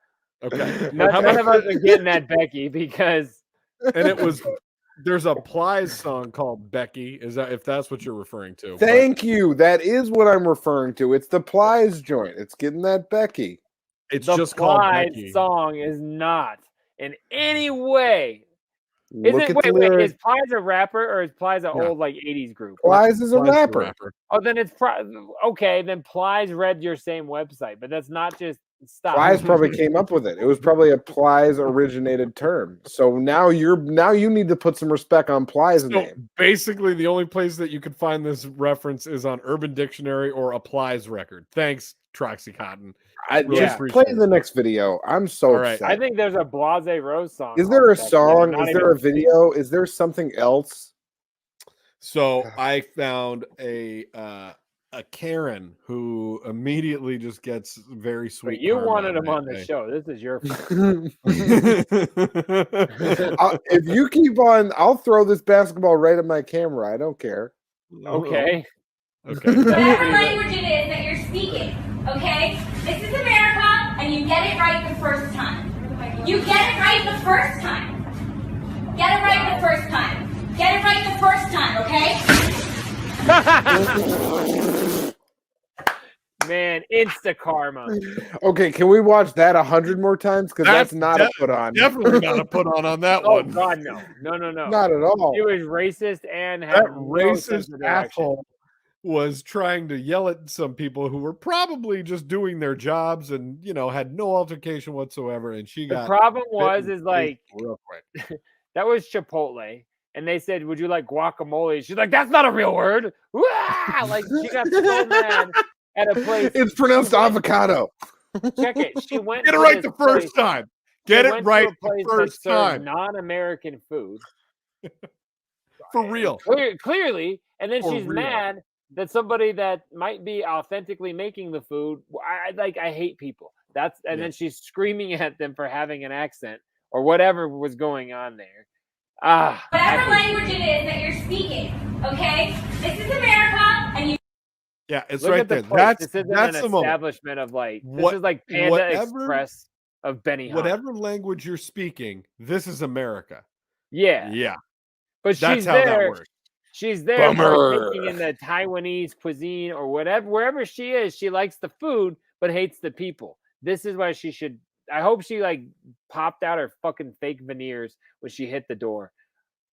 Okay. None of us are getting that Becky because. And there's a Plies song called Becky. Is that if that's what you're referring to? Thank you. That is what I'm referring to. It's the Plies joint. It's getting that Becky. It's the just called Plies Becky. Song is not in any way. Wait, is Plies a rapper or is Plies an old like 80s group? Plies is a rapper. Oh, then it's okay. Then Plies read your same website, but that's not just stop. Plies probably came up with it. It was probably a Plies originated term. So now you need to put some respect on Plies' name. Basically, the only place that you could find this reference is on Urban Dictionary or a Plies record. Thanks, Troxy Cotton. Just play the next video. I'm so upset. I think there's a Blase Rose song. Is there a song? Is there a video? Is there something else? So I found a Karen who immediately just gets very sweet. But you wanted him on the show. This is your if you keep on, I'll throw this basketball right at my camera. I don't care. Okay. Whatever language it is that you're speaking, okay? This is America, and you get it right the first time. You get it right the first time. Get it right the first time. Get it right the first time, okay? Man, insta karma. Okay, can we watch that 100 more times? Because that's not a put on. Definitely not a put on that one. Oh God, no. Not at all. He was racist and that had racist asshole was trying to yell at some people who were probably just doing their jobs and had no altercation whatsoever. And she got the problem is like real quick. That was Chipotle. And they said, would you like guacamole? She's like, that's not a real word. Wah! Like, she got so mad at a place. It's pronounced avocado. Check it. She went Get it right the first time. Get it right the first time. Non-American food. For real. Clearly. And then she's mad that somebody that might be authentically making the food, I hate people. Then she's screaming at them for having an accent or whatever was going on there. Whatever language it is that you're speaking, okay? This is America, and you. Yeah, it's Look right at the there. This isn't That's an the moment. establishment of this is like Panda Express of Benny. Whatever language you're speaking, this is America. Yeah. Yeah. But that's she's how there. that works. She's there partaking in the Taiwanese cuisine or whatever. Wherever she is, she likes the food but hates the people. This is why she should. I hope she popped out her fucking fake veneers when she hit the door.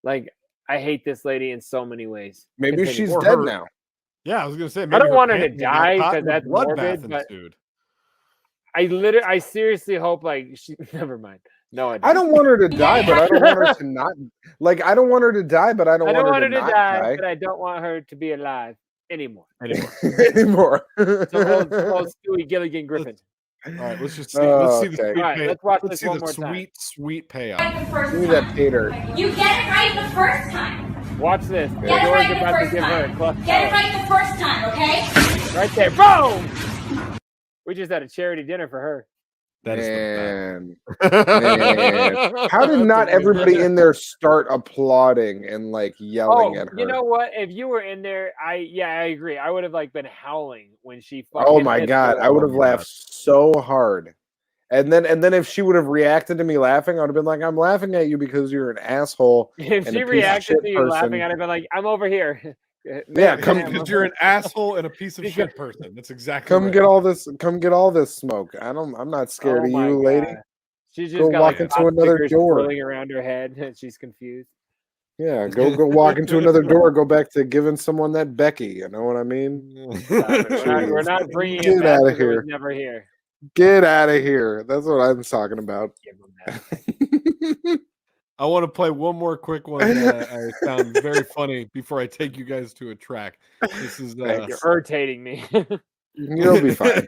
I hate this lady in so many ways. Maybe she's dead now. Yeah, I was gonna say. I don't want her to die because that's morbid. But I seriously hope she. Never mind. No, I don't want her to die, but I don't want her to not. I don't want her to die, but I don't want her to not die. But I don't want her to be alive anymore. Anymore. So old Stewie Gilligan Griffin. All right, let's just see. Let's see the sweet payoff. Let's watch this one more time. Sweet payoff. Give me that Peter. You get it right the first time. Watch this. Get it right the about to first give her a time. clutch Get it right the first time, okay? Right there. Boom! We just had a charity dinner for her. That Man. How did not everybody in there start applauding and yelling at her? You know what? If you were in there, I agree. I would have been howling when she Oh my god, I would have laughed so hard. And then if she would have reacted to me laughing, I would have been like, I'm laughing at you because you're an asshole. If she reacted to you laughing, I'd have been like, I'm over here. Yeah, because you're an asshole and a piece of shit person. That's exactly. Come get all this smoke. I'm not scared of you, lady. She's just go got walk into another door. Swirling around her head, and she's confused. Yeah, go walk into another door. Go back to giving someone that Becky. You know what I mean? We're not bringing Get it back. out of here. Never here. Get out of here. That's what I'm talking about. I want to play one more quick one that I found very funny before I take you guys to a track. This is you're irritating me. You'll be fine.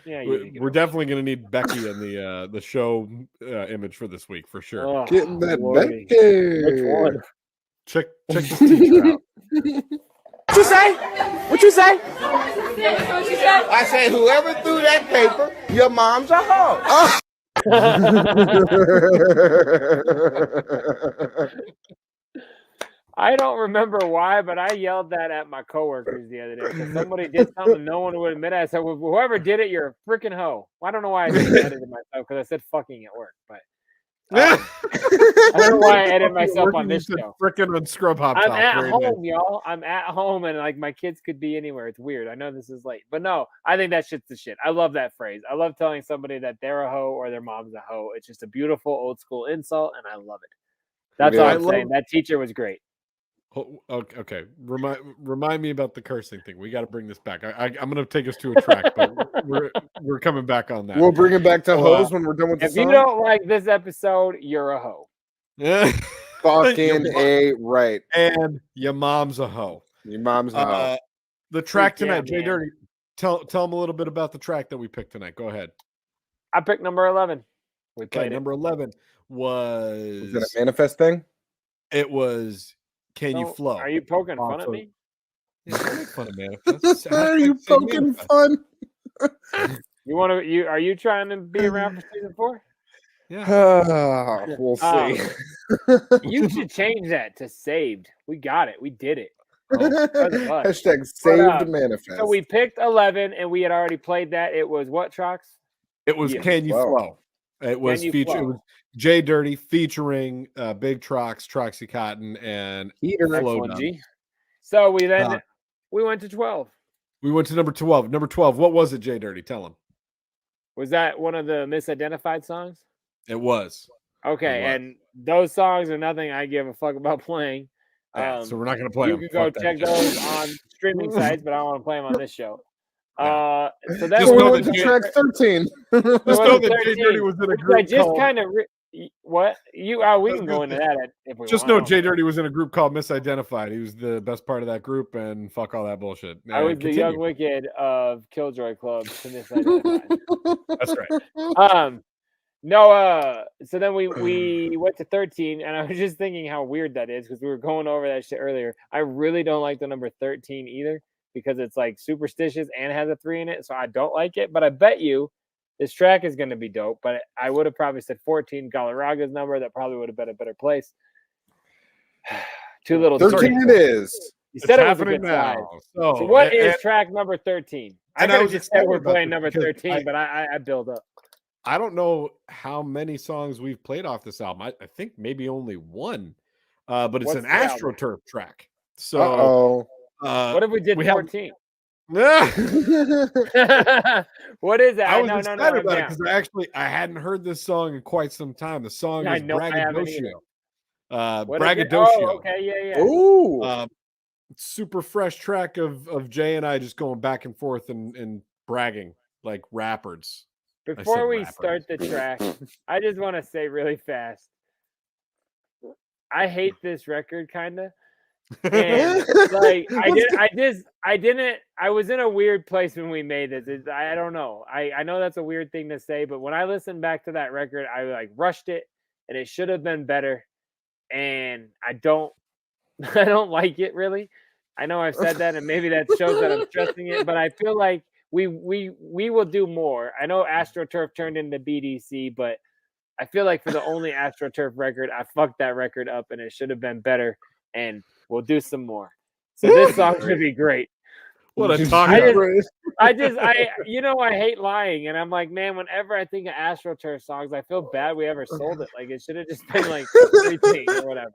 Yeah, we're definitely going to need Becky in the show image for this week for sure. Oh, Getting that Lordy. Becky. Which one? Check this teacher out. What you say? What you say? What you said? I say, whoever threw that paper, your mom's a hoe. Oh. I don't remember why, but I yelled that at my coworkers the other day because somebody did something no one would admit. I said, well, whoever did it, you're a freaking hoe. I don't know why I edited myself because I said fucking at work, but I don't know why I edited myself on this show. Freaking on Scrub Hop. I'm at home, y'all. I'm at home, and my kids could be anywhere. It's weird. I know this is late, but no, I think that shit's the shit. I love that phrase. I love telling somebody that they're a hoe or their mom's a hoe. It's just a beautiful old school insult, and I love it. That's all I'm saying. That teacher was great. Okay. Remind me about the cursing thing. We got to bring this back. I'm going to take us to a track, but we're coming back on that. We'll bring it back to hoes when we're done with the song. If you don't like this episode, you're a hoe. Fucking A right. And your mom's a hoe. Your mom's a hoe. The track tonight, JDirty. Tell them a little bit about the track that we picked tonight. Go ahead. I picked number 11. We played number 11 was it a manifest thing? It was Can You Flow? Are you poking fun at me? Yeah, don't make fun of manifest. Are you poking fun? Are you trying to be around for season 4? Yeah. We'll see. You should change that to saved. We got it. We did it. Hashtag saved manifest. So we picked 11 and we had already played that. It was what, Trox? It was Can You Flow. It was featured. It was JDirty featuring Big Trox, Troxy Cotton, and Flow. So we then we went to 12. We went to number 12. Number 12. What was it, JDirty? Tell him. Was that one of the misidentified songs? It was. Okay, and those songs are nothing I give a fuck about playing. So we're not going to play them. You can go check those on streaming sites, but I don't want to play them on this show. So that's just know that track 13. Just know that JDirty was in a group. What you? We can go into that if we just want. know JDirty was in a group called Misidentified. He was the best part of that group, and fuck all that bullshit. I was the young wicked of Killjoy Club to Misidentified. That's right. So then we went to 13, and I was just thinking how weird that is because we were going over that shit earlier. I really don't like the number 13 either because it's like superstitious and has a 3 in it, so I don't like it. But I bet you this track is going to be dope. But I would have probably said 14, Galarraga's number. That probably would have been a better place. Too little. 13 it is. You said it's it was a good now. size. So what is track number 13? I could have just said we're playing number because 13, but I build up. I don't know how many songs we've played off this album. I think maybe only one, but it's an AstroTurf track. So, what if we did 14? What is that? I was excited about it because I hadn't heard this song in quite some time. The song is Braggadocio. Braggadocio. Oh, okay, yeah. Ooh, super fresh track of Jay and I just going back and forth and bragging like rappers. Before we start the track, I just want to say really fast, I hate this record kind of. And like I was in a weird place when we made this. I don't know. I know that's a weird thing to say, but when I listened back to that record, I like rushed it and it should have been better. And I don't like it really. I know I've said that and maybe that shows that I'm stressing it, but I feel like we will do more. I know AstroTurf turned into BDC, but I feel like for the only AstroTurf record, I fucked that record up and it should have been better. And we'll do some more. So this song should be great. What a talk! I hate lying, and I'm like, man, whenever I think of AstroTurf songs, I feel bad we ever sold it. Like it should have just been like 13 or whatever.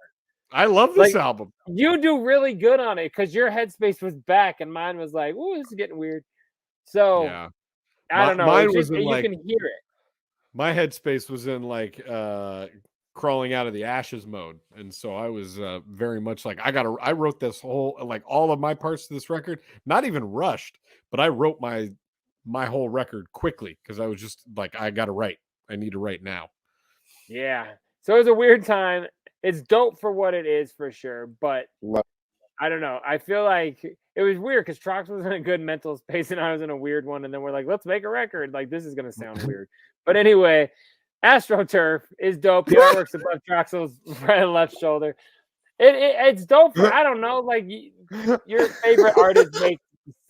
I love this album. You do really good on it because your headspace was back, and mine was like, "Ooh, this is getting weird." So I don't know. Mine was you can hear it. My headspace was in like crawling out of the ashes mode, and so I was very much like I wrote this whole like all of my parts of this record, not even rushed, but I wrote my whole record quickly because I was just like I need to write now. Yeah, so it was a weird time. It's dope for what it is for sure, but I don't know. I feel like it was weird because Trox was in a good mental space and I was in a weird one, and then we're like, let's make a record. Like this is gonna sound weird, but anyway. AstroTurf is dope. The artwork's above Troxel's right and left shoulder. It's dope. I don't know. Like your favorite artists make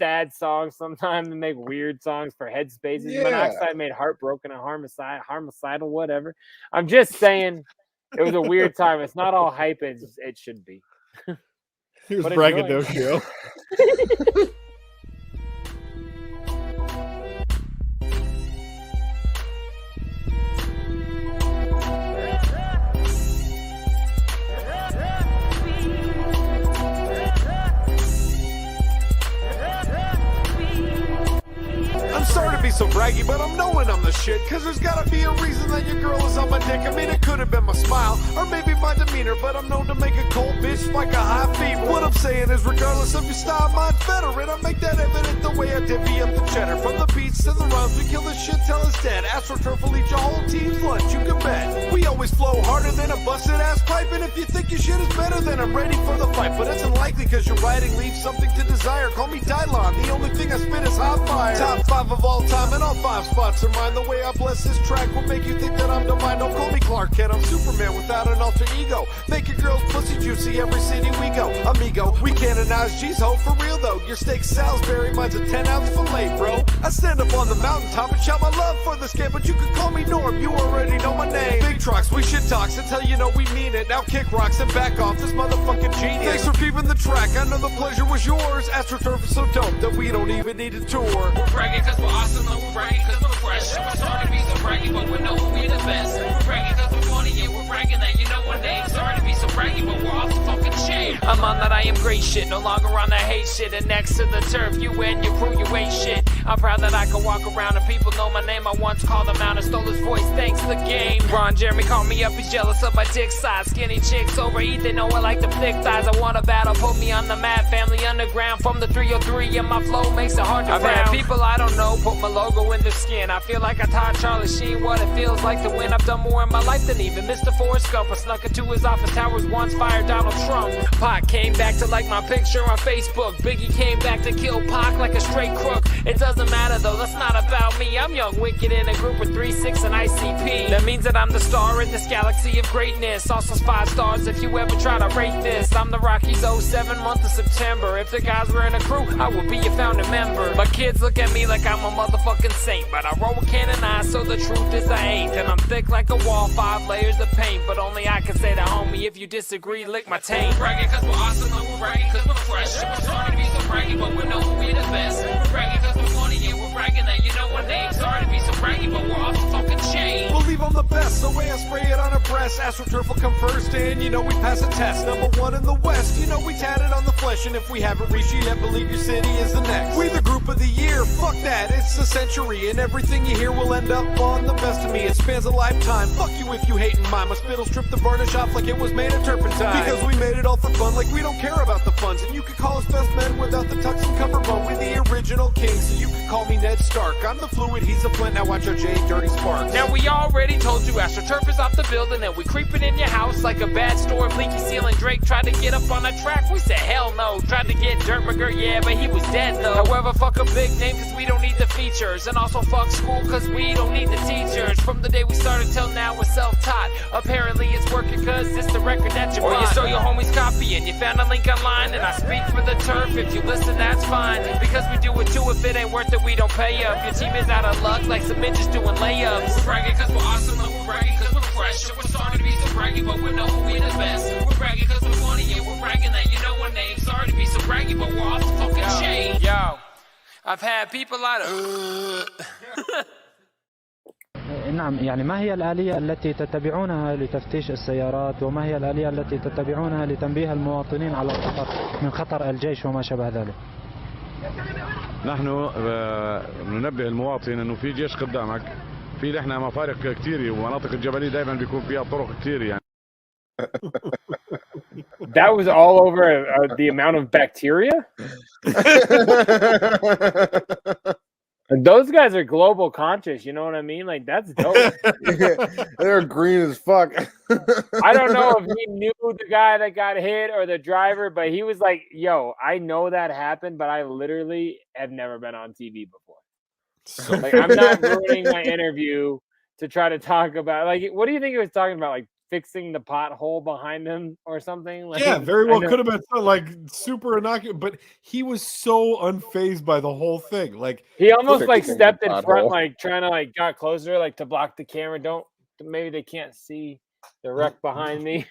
sad songs sometimes and make weird songs for headspaces. Yeah. Monoxide made Heartbroken and Homicidal, whatever. I'm just saying it was a weird time. It's not all hype as it should be. Here's Braggadocio. Sorry to be so braggy, but I'm knowing I'm the shit. Cause there's gotta be a reason that your girl is on my dick. I mean, it could have been my smile, or maybe my demeanor, but I'm known to make a cold bitch like a high fever. What I'm saying is, regardless of your style, mine's better. And I make that evident the way I divvy up the cheddar. From the beats to the rhymes, we kill this shit till it's dead. AstroTurf will eat your whole team's lunch, you can bet. We always flow harder than a busted ass pipe. And if you think your shit is better, then I'm ready for the fight. But it's unlikely cause your writing leaves something to desire. Call me Dylon, the only thing I spit is hot fire. Top 5 of all time and all 5 spots are mine. The way I bless this track will make you think that I'm divine. Don't call me Clark Kent, I'm Superman without an alter ego. Make your girl's pussy juicy every city we go. Amigo, we canonize G's ho for real though. Your steak Salisbury, mine's a 10-ounce filet, bro. I stand up on the mountaintop and shout my love for this game, but you can call me Norm, you already know my name. Big Trox, we shit talks until you know we mean it. Now kick rocks and back off this motherfucking genius. Thanks for keeping the track, I know the pleasure was yours. AstroTurf is so dope that we don't even need a tour. We're bragging cause we're awesome, and we're bragging cause we're fresh. We're sorry to be so braggy, but we know we're the best. We're bragging cause we're funny, yeah, we're bragging that you know our name. Sorry to be so braggy, but we're off the fucking chain. I'm on that I am great shit, no longer on that hate shit. And next to the turf, you and your crew, you ain't shit. I'm proud that I can walk around and people know my name. I once called him out and stole his voice, thanks to the game. Ron Jeremy called me up, he's jealous of my dick size. Skinny chicks overeat, they know I like them thick thighs. I want a battle, put me on the map. Family underground from the 303, and my flow makes it hard to I've had people I don't know put my logo in their skin. I feel like I taught Charlie Sheen what it feels like to win. I've done more in my life than even Mr. Forrest Gump. I snuck into his office towers once, fired Donald Trump. Pac came back to like my picture on Facebook. Biggie came back to kill Pac like a straight crook. It doesn't matter though, that's not about me. I'm young, wicked in a group with 3-6 and ICP. That means that I'm the star in this galaxy of greatness. Also 5 stars if you ever try to rate this. I'm the Rockies 07 month of September. If the guys were in a crew, I would be a founding member. My kids look at me like I'm a motherfucking saint, but I roll with cannon eyes, so the truth is I ain't. And I'm thick like a wall, 5 layers of paint, but only I can say that, homie. If you disagree, lick my taint. We're bragging cause we're awesome, and we're bragging cause we're fresh. We're sorry to be so braggy, but we know we're the best. We're bragging cause we're funny, and we're bragging that you know our name. Sorry to be so braggy, but we're off the fucking chain. Believe I'm the best, the way I spray it on a breast. AstroTurf will come first, and you know we pass a test. #1 in the West, you know we tatted on the flesh. And if we haven't reached you yet, believe your city is the next. We the group of the year, fuck that, it's a century. And everything you hear will end up on the best of me. It spans a lifetime, fuck you if you hate in mine. My spit'll strip the varnish off like it was made of turpentine. Because we made it all for fun, like we don't care about the funds. And you could call us best men without the tux and cover bone. We're the original king, so you can call me Ned Stark. I'm the fluid, he's the flint, now watch our JDirty sparks. Now we already told you AstroTurf is off the building, and we creeping in your house like a bad storm. Leaky ceiling Drake tried to get up on a track, we said hell no. Tried to get Dirt McGirt, yeah, but he was dead though. However, fuck a big name cause we don't need the features. And also fuck school cause we don't need the teachers. From the day we started till now we're self-taught. Apparently it's working cause it's the record that you bought. Or you saw your homies copying, you found a link online. And I speak for the turf, if you listen that's fine. Because we do it too, if it ain't worth it we don't pay up. Your team is out of luck like some bitches doing layups. We're bragging cause we're awesome, and we're bragging cause we're fresh. And we're sorry to be so braggy, but we know we're the best. We're bragging cause we're funny, yeah, we're bragging that you know our name. Sorry to be so braggy, but we're off the fucking chain. Yo, I've had people out of نعم يعني ما هي الآلية التي تتبعونها لتفتيش السيارات وما هي الآلية التي تتبعونها لتنبيه المواطنين على الخطر من خطر الجيش وما شابه ذلك؟ نحن ننبه المواطن انه في جيش قدامك. في نحن مفارق كثيرة ومناطق الجبلية دائما بيكون فيها طرق كثير يعني. That was all over the amount of bacteria? Those guys are global conscious, you know what I mean? Like, that's dope. They're green as fuck. I don't know if he knew the guy that got hit or the driver, but he was like, yo, I know that happened, but I literally have never been on TV before. So, like, I'm not ruining my interview to try to talk about, like, what do you think he was talking about? Like, fixing the pothole behind him or something? Like, yeah, very well could have been like super innocuous, but he was so unfazed by the whole thing. Like, he almost like stepped in front, like trying to like got closer, like to block the camera. Maybe they can't see the wreck behind me.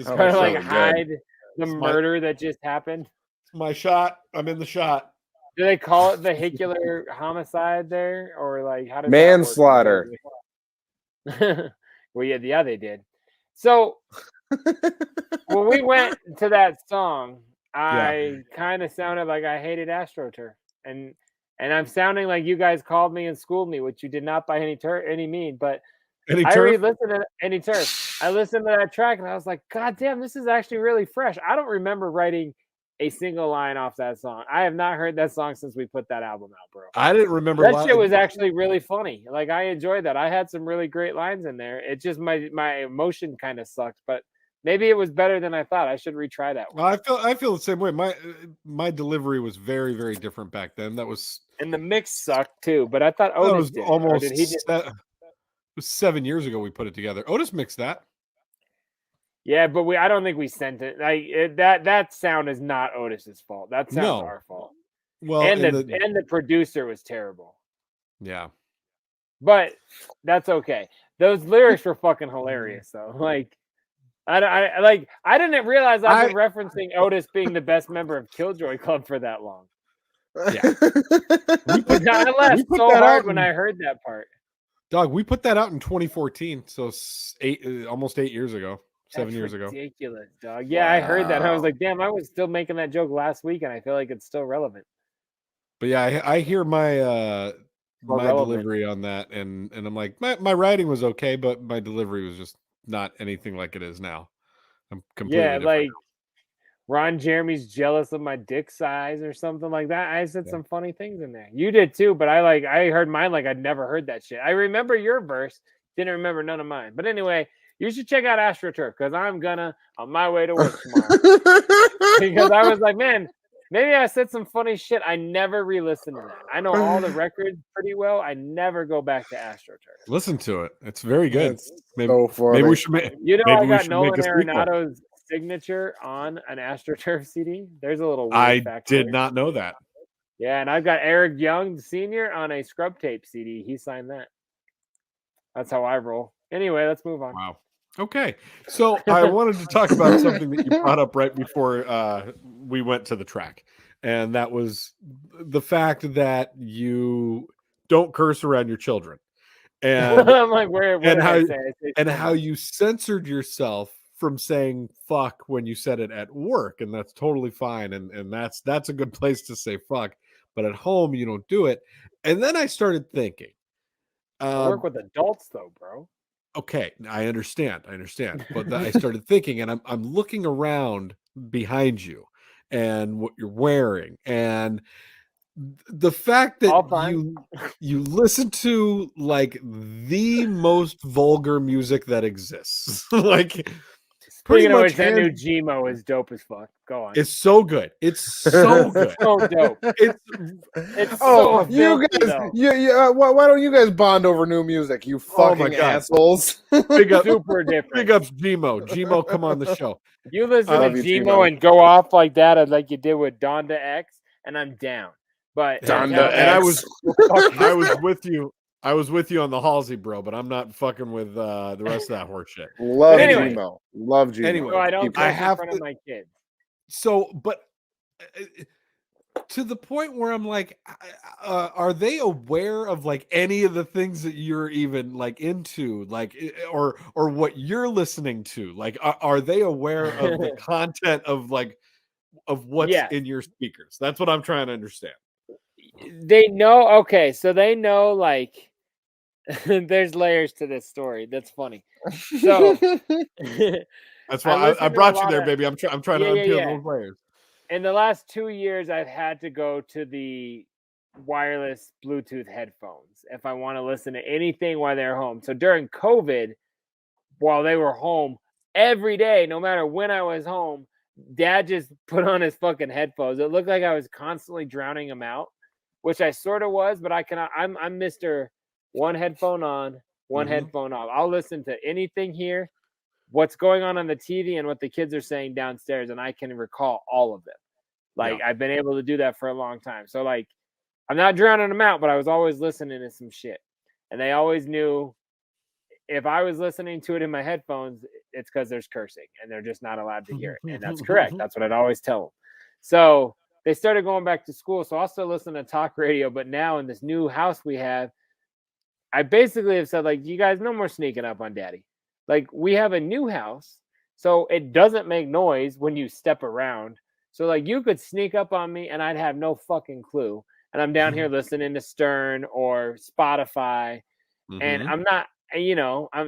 Trying to like hide the murder that just happened. It's my shot. I'm in the shot. Do they call it vehicular homicide there, or like how does manslaughter? Well, yeah, they did. So when we went to that song, I kind of sounded like I hated AstroTurf, and I'm sounding like you guys called me and schooled me, which you did not by any mean. But I re-listened to any turf. I listened to that track, and I was like, God damn, this is actually really fresh. I don't remember writing a single line off that song. I have not heard that song since we put that album out, bro. I didn't remember that shit was actually really funny. Like, I enjoyed that. I had some really great lines in there. It just my emotion kind of sucked, but maybe it was better than I thought. I should retry that one. Well, I feel the same way. My delivery was very, very different back then. That was, and the mix sucked too. But I thought Otis did. Almost did he just... it was 7 years ago we put it together. Otis mixed that. Yeah, but I don't think we sent it. Like that sound is not Otis's fault. That sounds our fault. Well, and the producer was terrible. Yeah, but that's okay. Those lyrics were fucking hilarious, though. Like, I didn't realize I've been referencing Otis being the best member of Killjoy Club for that long. Yeah, I laughed so hard when I heard that part. Dog, we put that out in 2014, so almost 8 years ago. 7 years ago. Ridiculous, dog. Yeah, wow. I heard that. I was like, damn, I was still making that joke last week, and I feel like it's still relevant. But yeah, I hear my More my relevant. delivery on that, and I'm like, my writing was okay, but my delivery was just not anything like it is now. I'm completely Yeah, different. like Ron Jeremy's jealous of my dick size or something like that. I said some funny things in there. You did too, but I heard mine like I'd never heard that shit. I remember your verse, didn't remember none of mine. But anyway, you should check out AstroTurf because I'm gonna on my way to work tomorrow. Because I was like, man, maybe I said some funny shit. I never re-listened to that. I know all the records pretty well. I never go back to AstroTurf. Listen to it; it's very good. That's Maybe, so funny. maybe we should make. You know, maybe I we got should Nolan make a sequel. Arenado's signature on an AstroTurf CD. There's a little weird I fact. did not know that. Yeah, and I've got Eric Young Sr. on a Scrub Tape CD. He signed that. That's how I roll. Anyway, let's move on. Wow. Okay, so I wanted to talk about something that you brought up right before we went to the track, and that was the fact that you don't curse around your children, and I'm like, where and did how I say? I say and so how much. you censored yourself from saying fuck when you said it at work, and that's totally fine, and that's a good place to say fuck, but at home you don't do it. And then I started thinking, I work with adults though, bro. okay, I understand, but I started thinking, and I'm looking around behind you and what you're wearing, and the fact that All fine. you listen to like the most vulgar music that exists, like pretty Speaking of much which, that new Gmo is dope as fuck. Go on. it's so good. It's so good. so dope. It's Oh, so you filthy, guys, though. why don't you guys bond over new music? You Oh my fucking God. assholes. Big up, Super different. big ups, Gmo. Gmo, come on the show. You listen to love you, Gmo Gmo. and go off like that, like you did with Donda X, and I'm down. But Donda And I X. was with you. I was with you on the Halsey, bro, but I'm not fucking with the rest of that horse shit. Love Anyway. Gmo. Love Gmo. Anyway, so I don't Keep curse I in have front to- of my kids. So, but to the point where I'm like, are they aware of like any of the things that you're even like into, like, or what you're listening to? Like, are they aware of the content of like of what's Yes. in your speakers? That's what I'm trying to understand. They know. Okay, so they know. Like, there's layers to this story. That's funny. So That's why listen I to brought a you lot there, of- baby. I'm trying to unpeel those layers. In the last 2 years, I've had to go to the wireless Bluetooth headphones if I want to listen to anything while they're home. So during COVID, while they were home every day, no matter when I was home, Dad just put on his fucking headphones. It looked like I was constantly drowning him out, which I sort of was, but I'm Mr. One headphone on, one headphone off. I'll listen to anything here, what's going on the TV and what the kids are saying downstairs, and I can recall all of them. Like, I've been able to do that for a long time. So, like, I'm not drowning them out, but I was always listening to some shit. And they always knew if I was listening to it in my headphones, it's because there's cursing, and they're just not allowed to hear it. And that's correct. That's what I'd always tell them. So they started going back to school. So I'll still listen to talk radio, but now in this new house we have, I basically have said, like, you guys, no more sneaking up on Daddy. Like, we have a new house, so it doesn't make noise when you step around. So, like, you could sneak up on me and I'd have no fucking clue. And I'm down here listening to Stern or Spotify. And I'm not,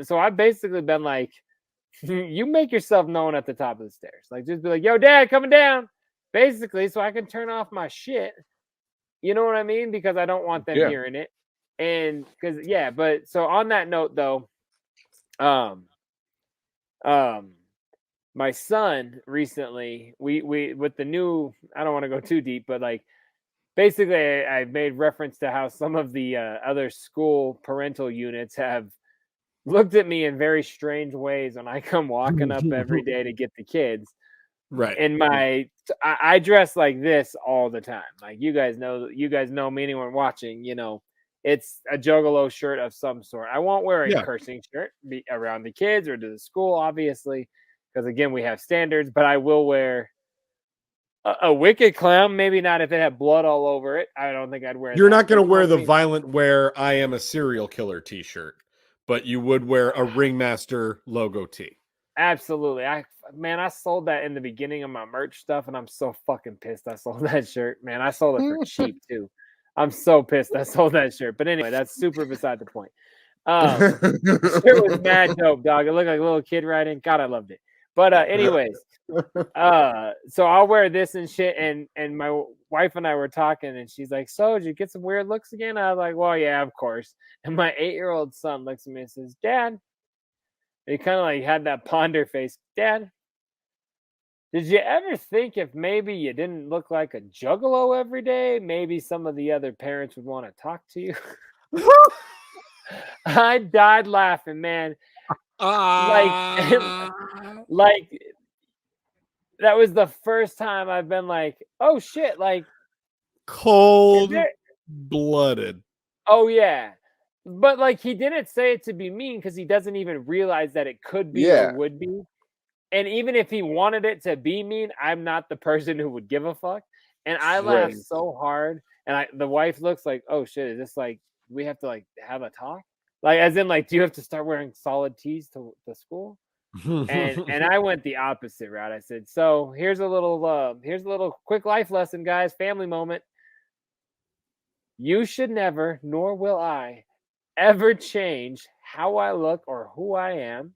so I've basically been like, you make yourself known at the top of the stairs. Like, just be like, yo, Dad, coming down. Basically, so I can turn off my shit. You know what I mean? Because I don't want them hearing it. And because, but so on that note, though, my son recently, we with the new, I don't want to go too deep, but like basically I made reference to how some of the other school parental units have looked at me in very strange ways when I come walking up every day to get the kids. Right. And I dress like this all the time. Like, you guys know me, anyone watching, it's a Juggalo shirt of some sort. I won't wear a cursing shirt around the kids or to the school, obviously, because again, we have standards, but I will wear a wicked clown. Maybe not if it had blood all over it. I don't think I'd wear You're that, not going to but wear the maybe- violent wear I am a serial killer t-shirt, but you would wear a Ringmaster logo tee. Absolutely. I sold that in the beginning of my merch stuff, and I'm so fucking pissed I sold that shirt. Man, I sold it for cheap too. I'm so pissed I sold that shirt. But anyway, that's super beside the point. The shirt was mad dope, dog. It looked like a little kid riding. God, I loved it. But anyways, so I'll wear this and shit. And my wife and I were talking, and she's like, "So, did you get some weird looks again?" I was like, "Well, yeah, of course." And my 8-year-old son looks at me and says, "Dad," and he kind of like had that ponder face. "Dad, did you ever think if maybe you didn't look like a juggalo every day, maybe some of the other parents would want to talk to you?" I died laughing, man. Like that was the first time I've been like, "Oh shit!" Like cold-blooded. Oh yeah, but like he didn't say it to be mean because he doesn't even realize that it could be or would be. And even if he wanted it to be mean, I'm not the person who would give a fuck. And I laughed so hard, and the wife looks like, "Oh shit, is this like we have to like have a talk?" Like, as in, like, do you have to start wearing solid tees to school? and I went the opposite route. I said, "So here's a little quick life lesson, guys. Family moment. You should never, nor will I, ever change how I look or who I am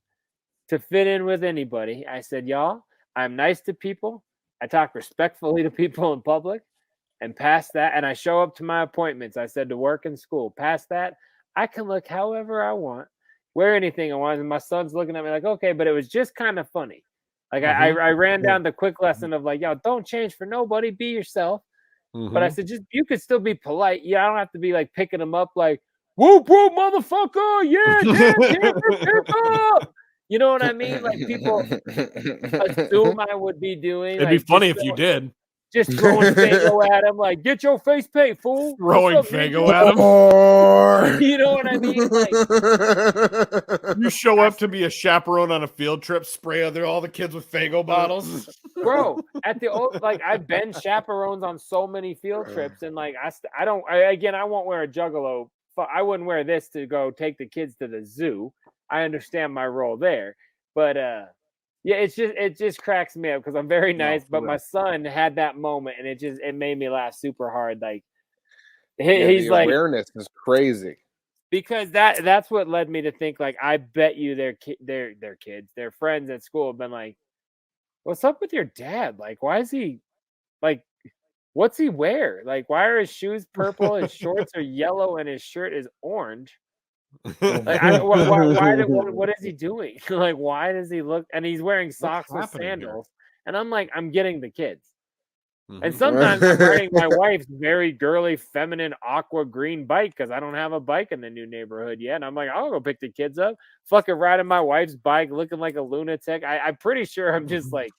to fit in with anybody." I said, "Y'all, I'm nice to people. I talk respectfully to people in public, and past that, and I show up to my appointments." I said, to work and school. Past that, I can look however I want, wear anything I want. And my son's looking at me like, "Okay," but it was just kind of funny. Like I ran down the quick lesson of like, "Yo, don't change for nobody. Be yourself." But I said, just you could still be polite. Yeah, I don't have to be like picking them up like, "Whoop whoop, motherfucker! Yeah, you know what I mean? Like people assume I would be doing. It'd be funny if you did. Just throwing Fago at him, like, "Get your face paint, fool." Throwing Fago at him. You know what I mean? Like, you show up to be a chaperone on a field trip, spray all the kids with Fago bottles. Bro, at the old, like, I've been chaperones on so many field trips, and like, I won't wear a juggalo. I wouldn't wear this to go take the kids to the zoo. I understand my role there, but yeah, it just cracks me up because I'm very nice, but my son had that moment, and it made me laugh super hard. Like he's the like, awareness is crazy because that's what led me to think like, I bet you their kids, their friends at school have been like, "What's up with your dad? Like, why is he like, what's he wear? Like, why are his shoes purple, his shorts are yellow, and his shirt is orange?" Like, what is he doing? Like, why does he look? And he's wearing socks with sandals. Here? And I'm like, I'm getting the kids. And sometimes I'm riding my wife's very girly, feminine, aqua green bike because I don't have a bike in the new neighborhood yet. And I'm like, I'll go pick the kids up. Fucking riding my wife's bike, looking like a lunatic. I'm pretty sure I'm just like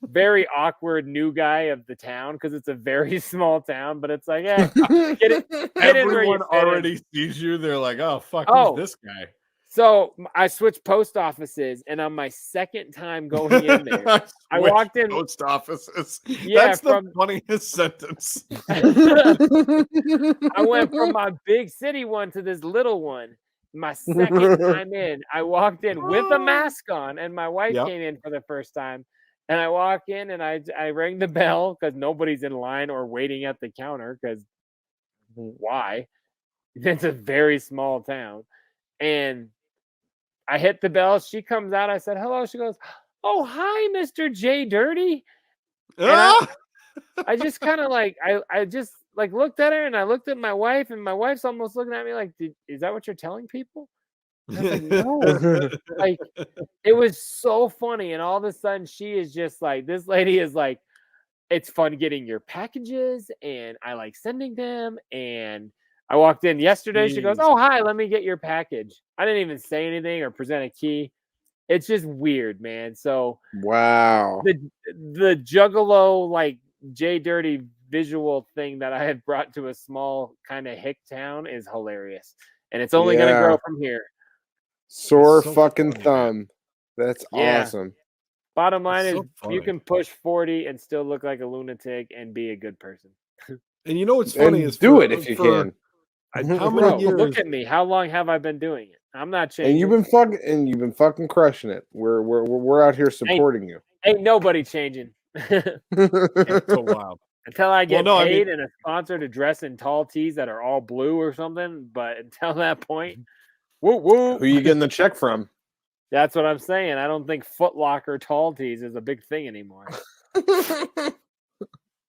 very awkward new guy of the town because it's a very small town, but it's like, get everyone already sees you. They're like, "Oh fuck, who's this guy?" So I switched post offices, and on my second time going in there, I walked in post offices. Yeah, that's the funniest sentence. I went from my big city one to this little one. My second time in, I walked in with a mask on, and my wife came in for the first time. And I walk in and I rang the bell because nobody's in line or waiting at the counter because why? It's a very small town. And I hit the bell. She comes out. I said, "Hello." She goes, "Oh, hi, Mr. JDirty." And I just kind of like, I just like looked at her and I looked at my wife, and my wife's almost looking at me like, "Is that what you're telling people?" I was like, "No." Like, it was so funny, and all of a sudden she is just like, this lady is like, "It's fun getting your packages, and I like sending them." And I walked in yesterday. She goes, "Oh, hi, let me get your package." I didn't even say anything or present a key. It's just weird, man. So wow, the juggalo like JDirty visual thing that I had brought to a small kind of hick town is hilarious, and it's only gonna grow from here. Sore fucking thumb. That's awesome. Bottom line is you can push 40 and still look like a lunatic and be a good person. And you know what's funny is do it if you can. How many years? Look at me. How long have I been doing it? I'm not changing. And you've been fucking crushing it. We're out here supporting you. Ain't nobody changing. It's so wild. Until I get paid and a sponsor to dress in tall tees that are all blue or something. But until that point, woo woo. Who you getting the check from? That's what I'm saying. I don't think Foot Locker tall tees is a big thing anymore.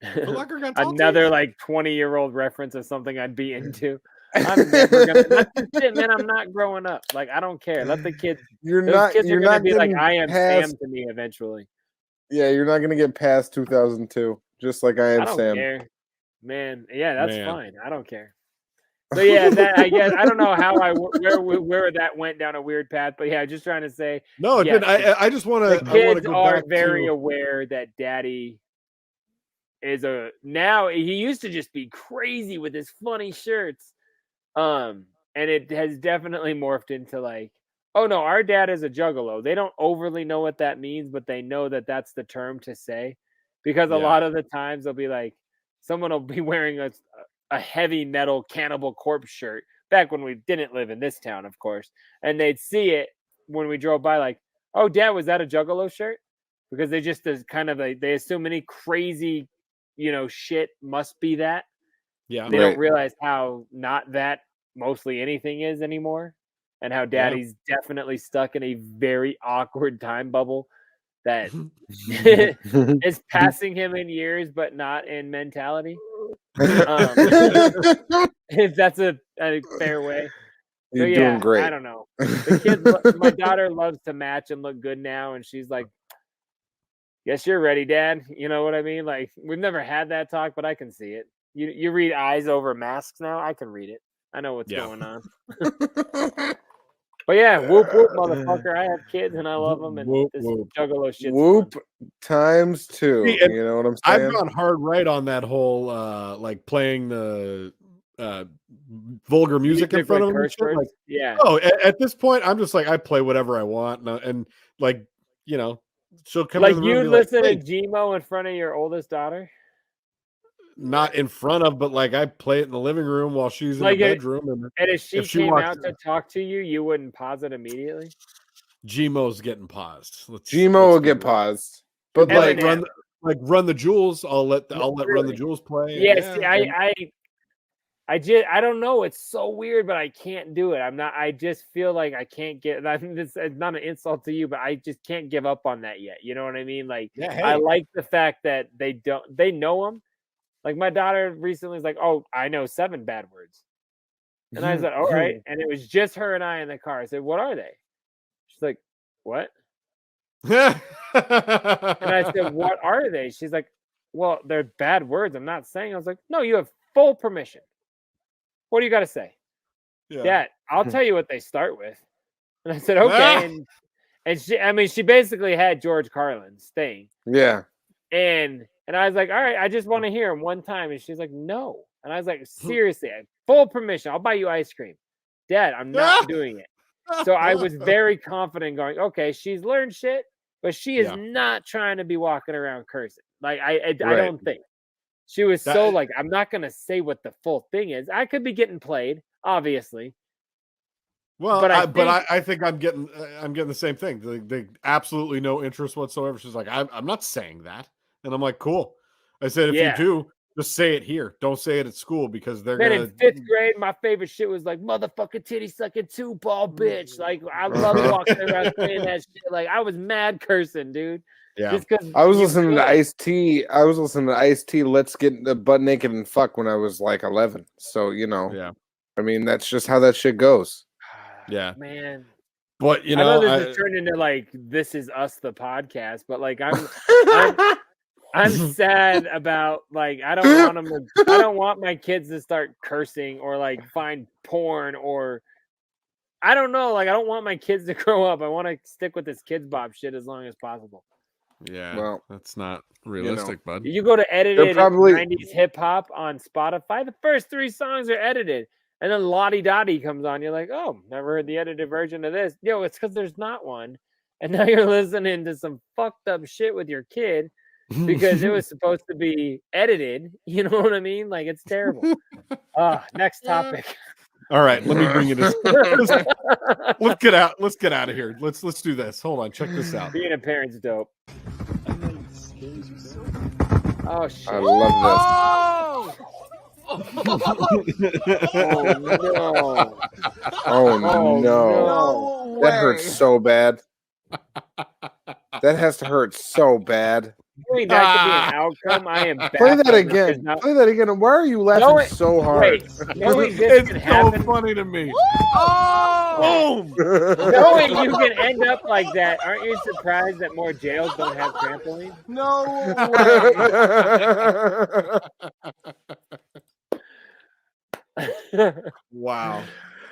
Another like 20-year-old reference of something I'd be into. I'm never gonna. Shit, man. I'm not growing up. Like I don't care. Let the kids. You're kids are gonna be like I am past, Sam to me eventually. Yeah, you're not gonna get past 2002, just like I am don't Sam. Care. Man, yeah, that's fine. I don't care. So yeah, that I guess I don't know how where that went down a weird path, but yeah, just trying to say. No, it yes, didn't. I just want to. The kids go are back very to... aware that Daddy is now. He used to just be crazy with his funny shirts, and it has definitely morphed into like, oh no, our dad is a juggalo. They don't overly know what that means, but they know that that's the term to say, because a lot of the times they'll be like, someone will be wearing a heavy metal Cannibal Corpse shirt back when we didn't live in this town, of course. And they'd see it when we drove by like, oh, Dad, was that a Juggalo shirt? Because they just kind of like, they assume any crazy, shit must be that. Yeah. They don't realize how not that mostly anything is anymore. And how Daddy's definitely stuck in a very awkward time bubble that is passing him in years, but not in mentality. If that's a fair way. You're doing great. I don't know. The kids, my daughter loves to match and look good now, and she's like, "Guess you're ready, Dad." You know what I mean? Like we've never had that talk, but I can see it. You read eyes over masks now. I can read it. I know what's going on. But yeah, whoop whoop, motherfucker! I have kids and I love them, and this Juggalo shit. Whoop times 2. See, you know what I'm saying? I've gone hard right on that whole like playing the vulgar music in front of them. Like, yeah. Oh, at this point, I'm just like I play whatever I want, and like she'll come like in the room you and listen like, to Gmo in front of your oldest daughter. Not in front of, but like I play it in the living room while she's in the bedroom. And if she came out to talk to you, you wouldn't pause it immediately. Gmo's getting paused. Gmo will get paused, but like run the jewels. I'll let Run the Jewels play. Yes, I don't know. It's so weird, but I can't do it. I just feel like I can't get. It's not an insult to you, but I just can't give up on that yet. You know what I mean? Like I like the fact that they know them. Like my daughter recently was like, "Oh, I know 7 bad words," and I said, "All right." And it was just her and I in the car. I said, "What are they?" She's like, "What?" And I said, "What are they?" She's like, "Well, they're bad words. I'm not saying." I was like, "No, you have full permission. What do you got to say?" Yeah. Dad, I'll tell you what they start with. And I said, "Okay." And she basically had George Carlin staying. Yeah. And I was like, all right, I just want to hear him one time. And she's like, no. And I was like, seriously, I have full permission. I'll buy you ice cream. Dad, I'm not doing it. So I was very confident going, okay, she's learned shit, but she is not trying to be walking around cursing. Like, I don't think. She was like, I'm not going to say what the full thing is. I could be getting played, obviously. Well, I think I'm getting the same thing. They absolutely no interest whatsoever. She's like, I'm not saying that. And I'm like, cool. I said, if you do, just say it here. Don't say it at school because they're going to. In 5th grade, my favorite shit was like, motherfucking titty sucking 2-ball bitch. Like, I love walking around saying that shit. Like, I was mad cursing, dude. Yeah. Just because I was listening to Ice-T. Let's Get the Butt Naked and Fuck when I was like 11. So, Yeah. I mean, that's just how that shit goes. Yeah. Man. But, I know this is turned into like, This Is Us, the podcast, but like, I'm sad about like I don't want my kids to start cursing or like find porn or I don't know, like I don't want my kids to grow up. I want to stick with this Kids Bop shit as long as possible. Yeah, well, that's not realistic, bud. You go to edited 90s hip hop on Spotify, the first 3 songs are edited. And then Lottie Dottie comes on. You're like, oh, never heard the edited version of this. Yo, it's because there's not one. And now you're listening to some fucked up shit with your kid because it was supposed to be edited. You know what I mean? Like, it's terrible. Next topic. All right, let me bring it in. Let's get out. Let's get out of here. Let's do this. Hold on, check this out. Being a parent's dope. Oh shit! I love this. Oh no! That hurts so bad. That has to hurt so bad. Knowing that could be an outcome, I am Play that baffled again. because Play that again. Why are you laughing so hard? Knowing this It's can so happen, funny to me. boom! Knowing you can end up like that, aren't you surprised that more jails don't have trampolines? No way. Wow.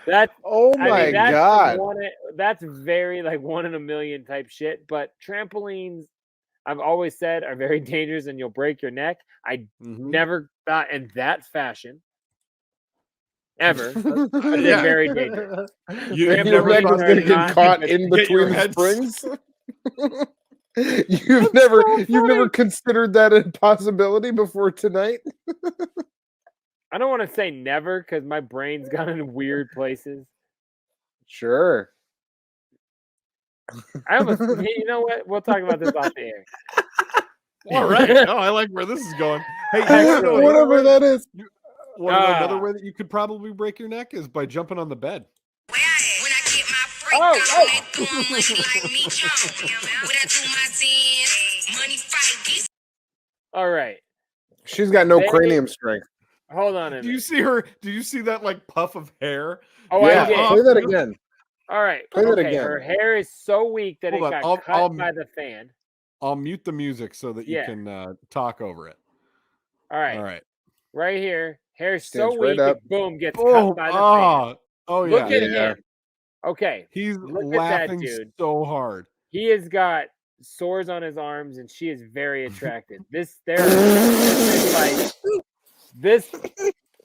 That's my God. That's very like 1 in a million type shit. But trampolines, I've always said, are very dangerous and you'll break your neck. I never thought in that fashion. Ever. But they're very dangerous. Your neck was going to get caught in between the springs. You've never considered that a possibility before tonight? I don't want to say never because my brain's gone in weird places. Sure. I almost, you know what? We'll talk about this off the air. All right. Oh, I like where this is going. Hey, actually, whatever that is. Another way that you could probably break your neck is by jumping on the bed. All right. She's got no cranium strength. Hold on a minute. Do you see her? Do you see that like puff of hair? Oh, yeah, I did. play that again. All right. Play that okay. again. Her hair is so weak that Hold it on, got cut by the fan. I'll mute the music so that you can talk over it. All right. All right. Right here. Hair's Stands so right weak, up. it boom gets cut by the fan. Oh yeah. Look at him. Okay. He's Look laughing at that dude. so hard. He has got sores on his arms, and she is very attractive. This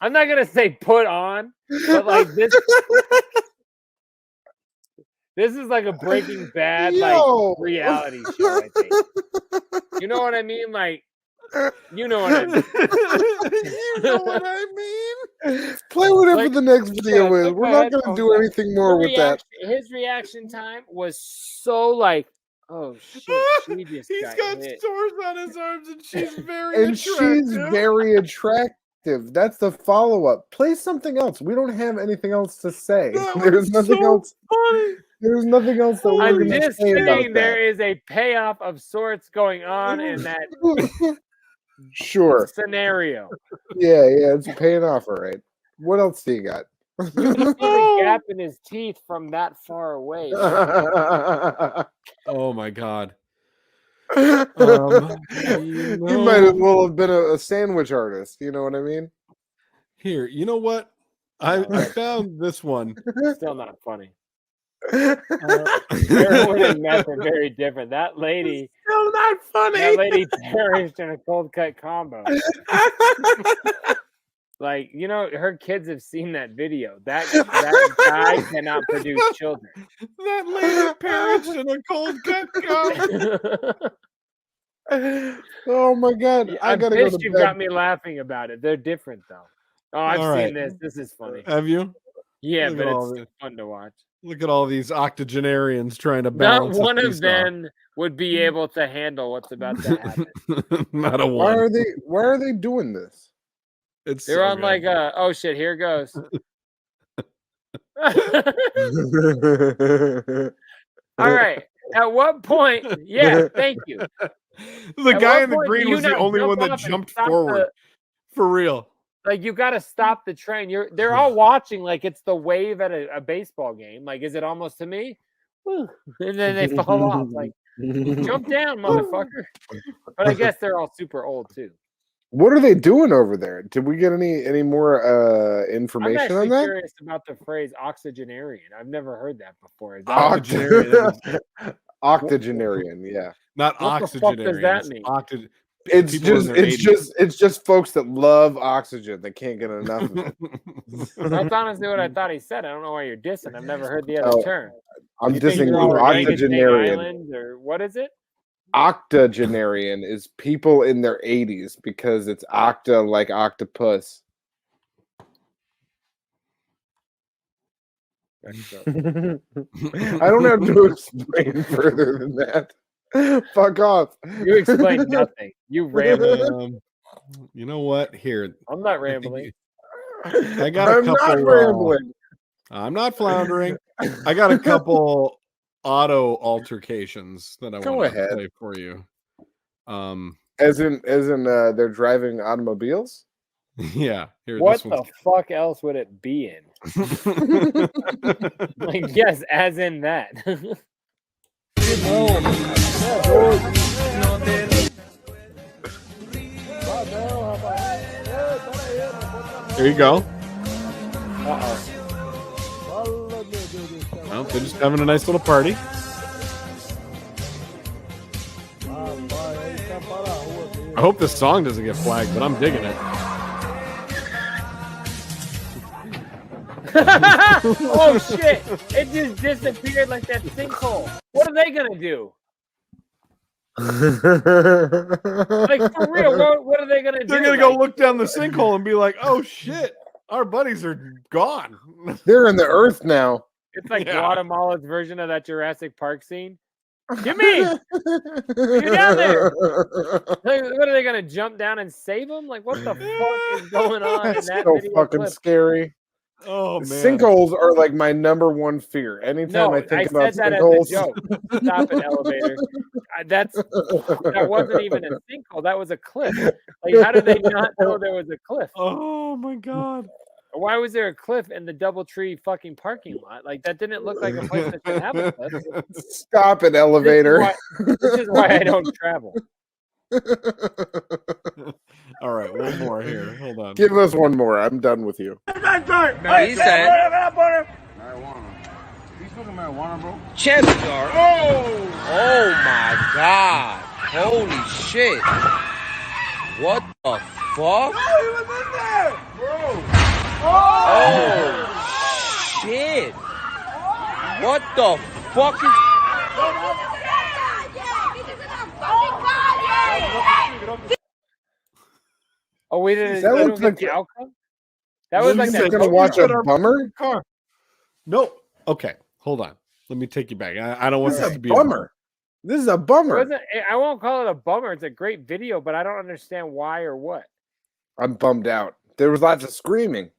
I'm not gonna say put on, but like this. This is like a Breaking Bad like reality show. I think. You know what I mean? Like, you know what I mean. You know what I mean? Play whatever the next video is. We're not going to do anything more with that. His reaction time was so like, oh shit, she just He's got hit. sores on his arms, and she's very And she's very attractive. That's the follow-up. Play something else. We don't have anything else to say. There's nothing else. Funny. There's nothing else that we're I'm going to just say about saying that. there is a payoff of sorts going on in that Sure. scenario. Yeah, it's paying off, all right. What else do you got? You can see the gap in his teeth from that far away. Oh my God. He might as well have been a sandwich artist. You know what I mean? Here, you know what? I found this one. Still not funny. Heroin and meth are very different. That lady, Still not funny. that lady perished in a cold cut combo. Like, you know, her kids have seen that video. That guy cannot produce children. That lady perished in a cold cut combo. Oh my God! I I'm gotta go pissed to you've bed. got me laughing about it. They're different though. Oh, I've All seen right. this. This is funny. Have you? Yeah, Look but at all it's this. fun to watch. Look at all these octogenarians trying to Not balance. one this of piece them would be able to handle what's about to happen. off. Not a Why one. are they doing this? It's They're so on good. like oh shit, here it goes. All right. At what point? Yeah, thank you. The At guy what in the point do green you was the not only jump one that off and jumped stop forward. For real. Like you got to stop the train. They're all watching like it's the wave at a baseball game. Like, is it almost to me? Woo. And then they fall off. Like, jump down, motherfucker. But I guess they're all super old too. What are they doing over there? Did we get any more I'm information actually on that? curious about the phrase octogenarian. I've never heard that before. Is that Octogenarian. Octogenarian, yeah. Not What the fuck does octogenarian. that It's mean? It's people in just their it's 80s. just it's just folks that love oxygen. They can't get enough of it. That's honestly what I thought he said. I don't know why you're dissing. I've never heard the other Oh, term. I'm You think dissing you're you, all orangutang octogenarian. islands, or what is it? Octogenarian is people in their 80s because it's octa like octopus. I don't have to explain further than that. Fuck off. You explained nothing. You rambled. You know what? Here, I'm not rambling. I got a couple. Not rambling. I'm not floundering. I got a couple auto altercations that I want to play for you. As in, they're driving automobiles. Yeah. Here, what the fuck else would it be in? Like, yes, as in that. Here you go. Uh-oh. Well, they're just having a nice little party. I hope this song doesn't get flagged, but I'm digging it. Oh shit! It just disappeared like that sinkhole. What are they gonna do? Like, for real, what are they gonna do? They're gonna go look down the sinkhole and be like, "Oh shit, our buddies are gone. They're in the earth now." It's like Guatemala's version of that Jurassic Park scene. Jimmy, you're down there. Like, what are they gonna jump down and save them? Like, what the fuck is going on in that so video fucking clip? scary. Oh man, sinkholes are like my number one fear. Anytime I think about sinkholes, Stop it, elevator. That wasn't even a sinkhole. That was a cliff. Like, how did they not know there was a cliff? Oh my god. Why was there a cliff in the DoubleTree fucking parking lot? Like, that didn't look like a place that should have a cliff. Stop it, elevator. This is why I don't travel. All right, one more here. Hold on. Give us one more. I'm done with you. No, he said. Marijuana. He's smoking marijuana, bro. Chances are. Oh my god. Holy shit. What the fuck? He was in there, bro. Oh shit. What the fuck is. Oh, we didn't. That we looks don't like get the outcome. That was like You're that. gonna watch a bummer. Car. No. Okay, hold on. Let me take you back. I don't want This this is to a be bummer. This is a bummer. I won't call it a bummer. It's a great video, but I don't understand why or what. I'm bummed out. There was lots of screaming.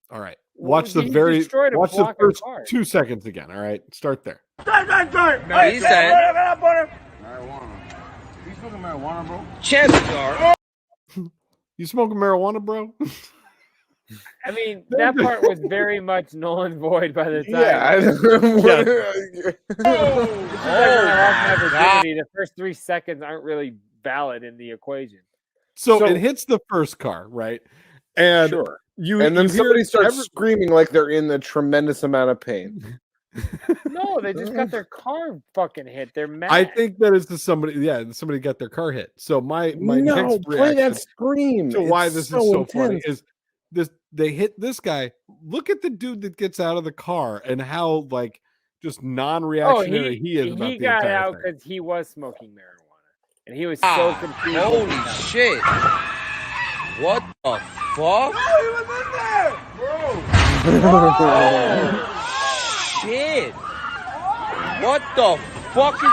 All right. Well, Watch the you very destroyed a watch the block of first cars. 2 seconds again. All right. Start there. No, he said. Marijuana. He's smoking marijuana, bro. Chances are. You smoking marijuana, bro? I mean, that part was very much null and void by the time. Yeah. The first 3 seconds aren't really valid in the equation. So it hits the first car, right? And Sure. and then somebody starts screaming like they're in a tremendous amount of pain. No, they just got their car fucking hit. They're mad. I think that is somebody. Yeah, somebody got their car hit. So my No, next play that reaction scream. to why It's this so is so funny intense. is this. They hit this guy. Look at the dude that gets out of the car and how like just non-reactionary he is. About He the got entire out thing. because he was smoking marijuana, and he was so confused. Holy shit. What the fuck? He was in there, bro. Oh shit. What the fuck is.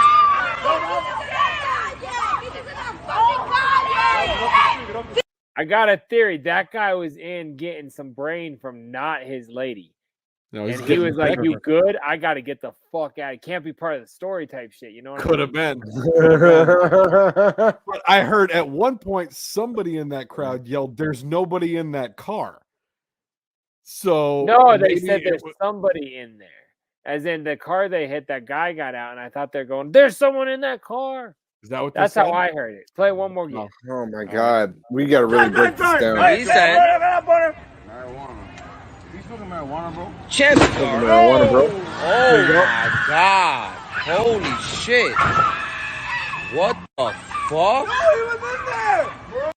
I got a theory. That guy was in getting some brain from not his lady. No, And he was like, "You good? I got to get the fuck out. It can't be part of the story type shit." You know what Could I have mean? been. But I heard at one point somebody in that crowd yelled, "There's nobody in that car." So No, they maybe said it there's was- somebody in there. As in the car they hit, that guy got out, and I thought they're going, "There's someone in that car." Is that what That's they how said? I heard it. Play one more game. Oh my god. We gotta really break this down. No, he said. Marijuana. He's smoking marijuana, bro. Chances Smoking are. marijuana, bro. Oh my god. Holy shit. What the fuck? He was in there, bro.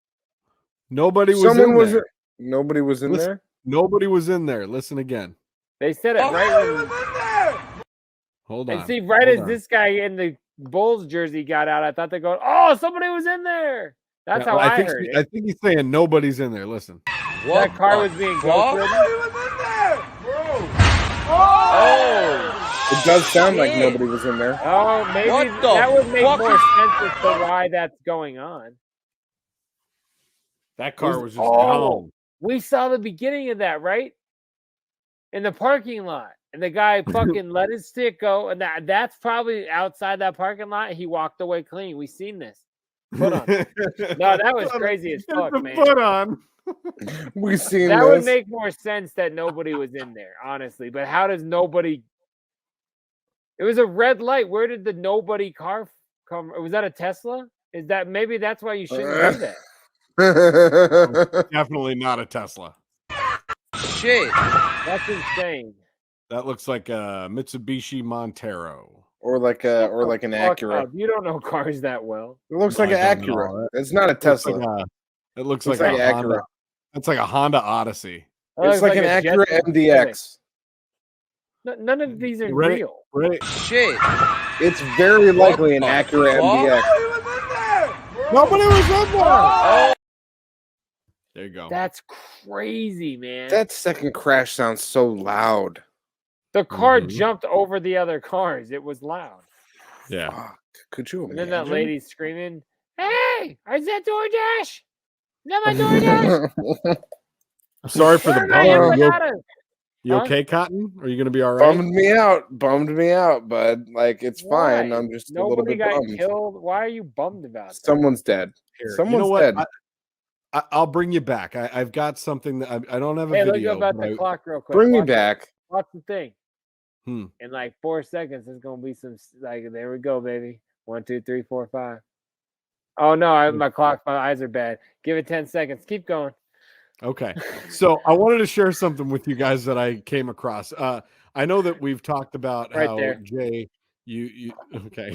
Nobody was Someone in was there. Nobody was in Listen, there? Nobody was in there. Listen again. They said it right when. Hold on. And see, right Hold as on. this guy in the Bulls jersey got out, I thought they're going, "Oh, somebody was in there." That's Yeah, how well, I think heard I it. think he's saying nobody's in there. Listen. What That car the was being fuck? ghost ridden. He was in there, bro. Oh! It does sound like nobody was in there. Oh, maybe that would make more sense as to why that's going on. That car was just gone. We saw the beginning of that, right? In the parking lot. And the guy fucking let his stick go. And that's probably outside that parking lot. He walked away clean. We seen this. Put on. No, that was crazy as fuck, man. Put on. We seen that this. would make more sense that nobody was in there, honestly. But how does nobody? It was a red light. Where did the nobody car come? Was that a Tesla? Is that maybe that's why you shouldn't do that? Definitely not a Tesla. Shit. That's insane. That looks like a Mitsubishi Montero. Or like an Acura. You don't know cars that well. It looks like an Acura. It's not a Tesla. It looks like an Acura. It's like a Honda Odyssey. It's like an Acura MDX. None of these are Ready? real. Ready? Shit. It's very likely an Acura MDX. Nobody was in there. There you go. That's crazy, man. That second crash sounds so loud. The car jumped over the other cars. It was loud. Yeah. Fuck. Could you imagine? And then that lady screaming, "Hey, is that DoorDash? Is that my DoorDash?" I'm sorry for the bum. You Huh? okay, Cotton? Are you going to be all right? Bummed me out, bud. Like, it's fine. Why? I'm just a little Nobody bit got bummed. killed. Why are you bummed about that? Someone's dead. Here, Someone's you know what? dead. I'll bring you back. I've got something that I don't have a Hey, video. look about but the clock real quick. Bring me Watch back. Watch the thing. Hmm. In like 4 seconds, there's gonna be some like. There we go, baby. 1, 2, 3, 4, 5. Oh no, my clock. My eyes are bad. Give it 10 seconds. Keep going. Okay. So I wanted to share something with you guys that I came across. I know that we've talked about Right how there. Jay, you okay.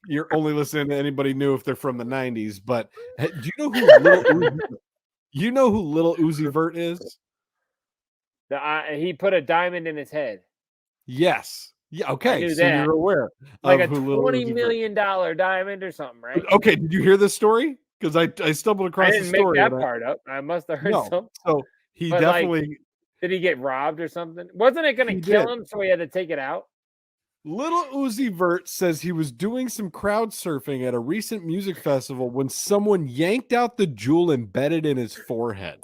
You're only listening to anybody new if they're from the 90s, but do you know who Little Uzi Vert is? He put a diamond in his head. Yes. Yeah, I okay. knew So that. you're aware Like of a who Little $20 Uzi Vert. million diamond or something, right? Okay, did you hear this story? Because I stumbled across I the didn't make story. that and part up. I must have heard No. something. So he But, definitely did he get robbed or something? Wasn't it going He to kill did. him, so he had to take it out? Little Uzi Vert says he was doing some crowd surfing at a recent music festival when someone yanked out the jewel embedded in his forehead.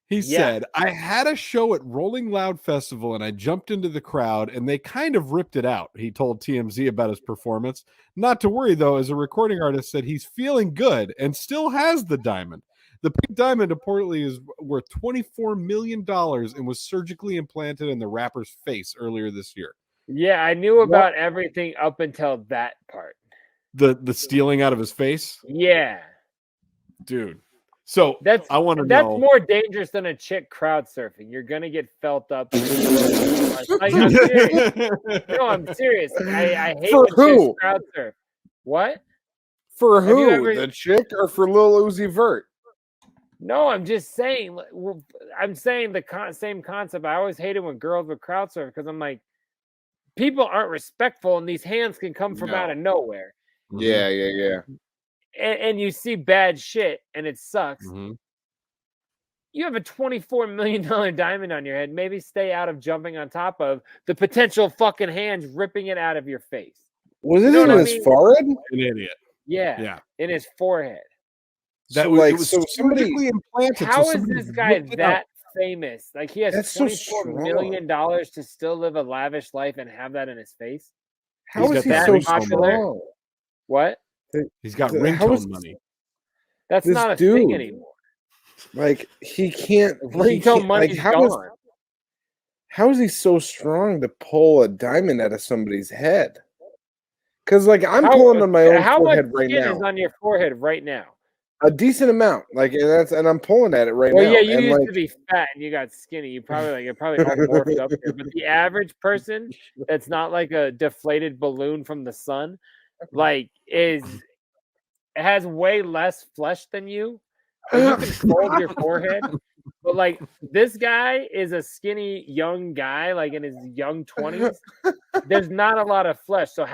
He said, "I had a show at Rolling Loud Festival and I jumped into the crowd and they kind of ripped it out." He told TMZ about his performance. Not to worry, though, as a recording artist said he's feeling good and still has the diamond. The pink diamond reportedly is worth $24 million and was surgically implanted in the rapper's face earlier this year. Yeah, I knew about everything up until that part. The stealing out of his face? Yeah. Dude. So I want to know. That's more dangerous than a chick crowd surfing. You're gonna get felt up. Like, I'm serious. No, I'm serious. I hate For when who? chicks crowd surf. What? For Have you who? ever- The chick or for Lil Uzi Vert? No, I'm just saying. I'm saying the same concept. I always hated when girls would crowd surf because I'm like, people aren't respectful, and these hands can come from out of nowhere. Yeah, yeah, yeah. And you see bad shit, and it sucks. Mm-hmm. You have a $24 million diamond on your head. Maybe stay out of jumping on top of the potential fucking hands ripping it out of your face. Was it You know in what I his mean? forehead? An idiot. Yeah. Yeah. In his forehead. That So, was, like, it was so somebody- surgically implanted. How so is somebody this guy ripped it out. that famous? Like he has That's so $24 million to still live a lavish life and have that in his face? How He's is got he that so ringtone popular? strong? What? He's got How ringtone is- money. That's This not a dude, thing anymore. Like he can't. He Ringtone can't money's like, how is gone. how is he so strong to pull a diamond out of somebody's head? Because like I'm pulling on my own how much forehead right skin now, is on your forehead right now? a decent amount. Like and I'm pulling at it right Well, now. yeah, you and used like, to be fat and you got skinny. You probably you're probably all morphed up here. But the average person that's not like a deflated balloon from the sun, like has way less flesh than you. Like, you can fold your forehead, but like this guy is a skinny young guy, like in his young 20s. There's not a lot of flesh. So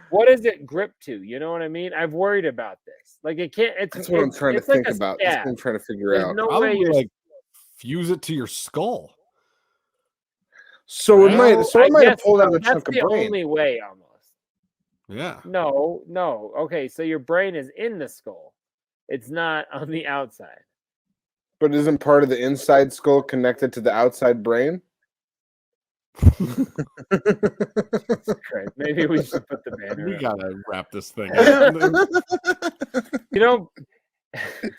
what does it grip to? You know what I mean? I've worried about this. Like it can't. that's what I'm trying to it's like think a about. That's what scab. I'm trying to figure There's out. no way Probably you're like fuse it to your skull. So it might have pulled out a that's chunk of the brain. only way, almost. Yeah. No. Okay, so your brain is in the skull. It's not on the outside. But isn't part of the inside skull connected to the outside brain? Maybe we should put the banner. We gotta wrap this thing. You know,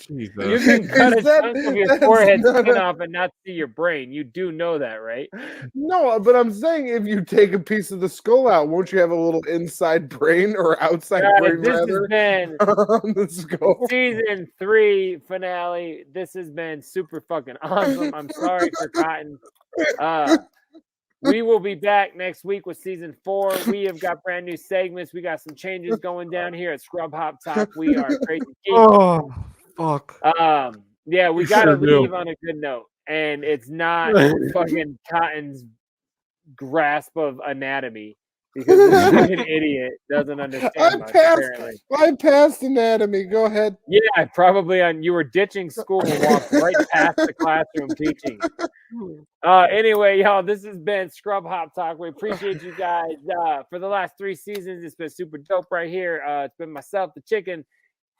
you can cut a chunk of your forehead skin off and not see your brain. You do know that, right? No, but I'm saying if you take a piece of the skull out, won't you have a little inside brain or outside brain this rather has been on the skull? Season 3 finale. This has been super fucking awesome. I'm sorry for Cotton. We will be back next week with season 4. We have got brand new segments. We got some changes going down here at Scrub Hop Talk. We are crazy geeks. Oh, fuck. Yeah, we got to leave on a good note. And it's not fucking Cotton's grasp of anatomy because this fucking idiot doesn't understand much, apparently. I passed anatomy. Go ahead. Yeah, probably you were ditching school and walked right past the classroom teaching. Anyway, y'all, this has been Scrub Hop Talk. We appreciate you guys. For the last 3 seasons, it's been super dope right here. It's been myself, the Chicken,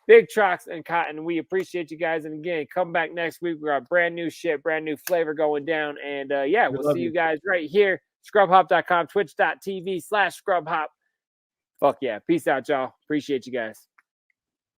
Big Trox, and Cotton. We appreciate you guys. And again, come back next week. We got brand new shit, brand new flavor going down. And yeah, we'll see you guys right here. ScrubHop.com, twitch.tv/ScrubHop. Fuck yeah. Peace out, y'all. Appreciate you guys.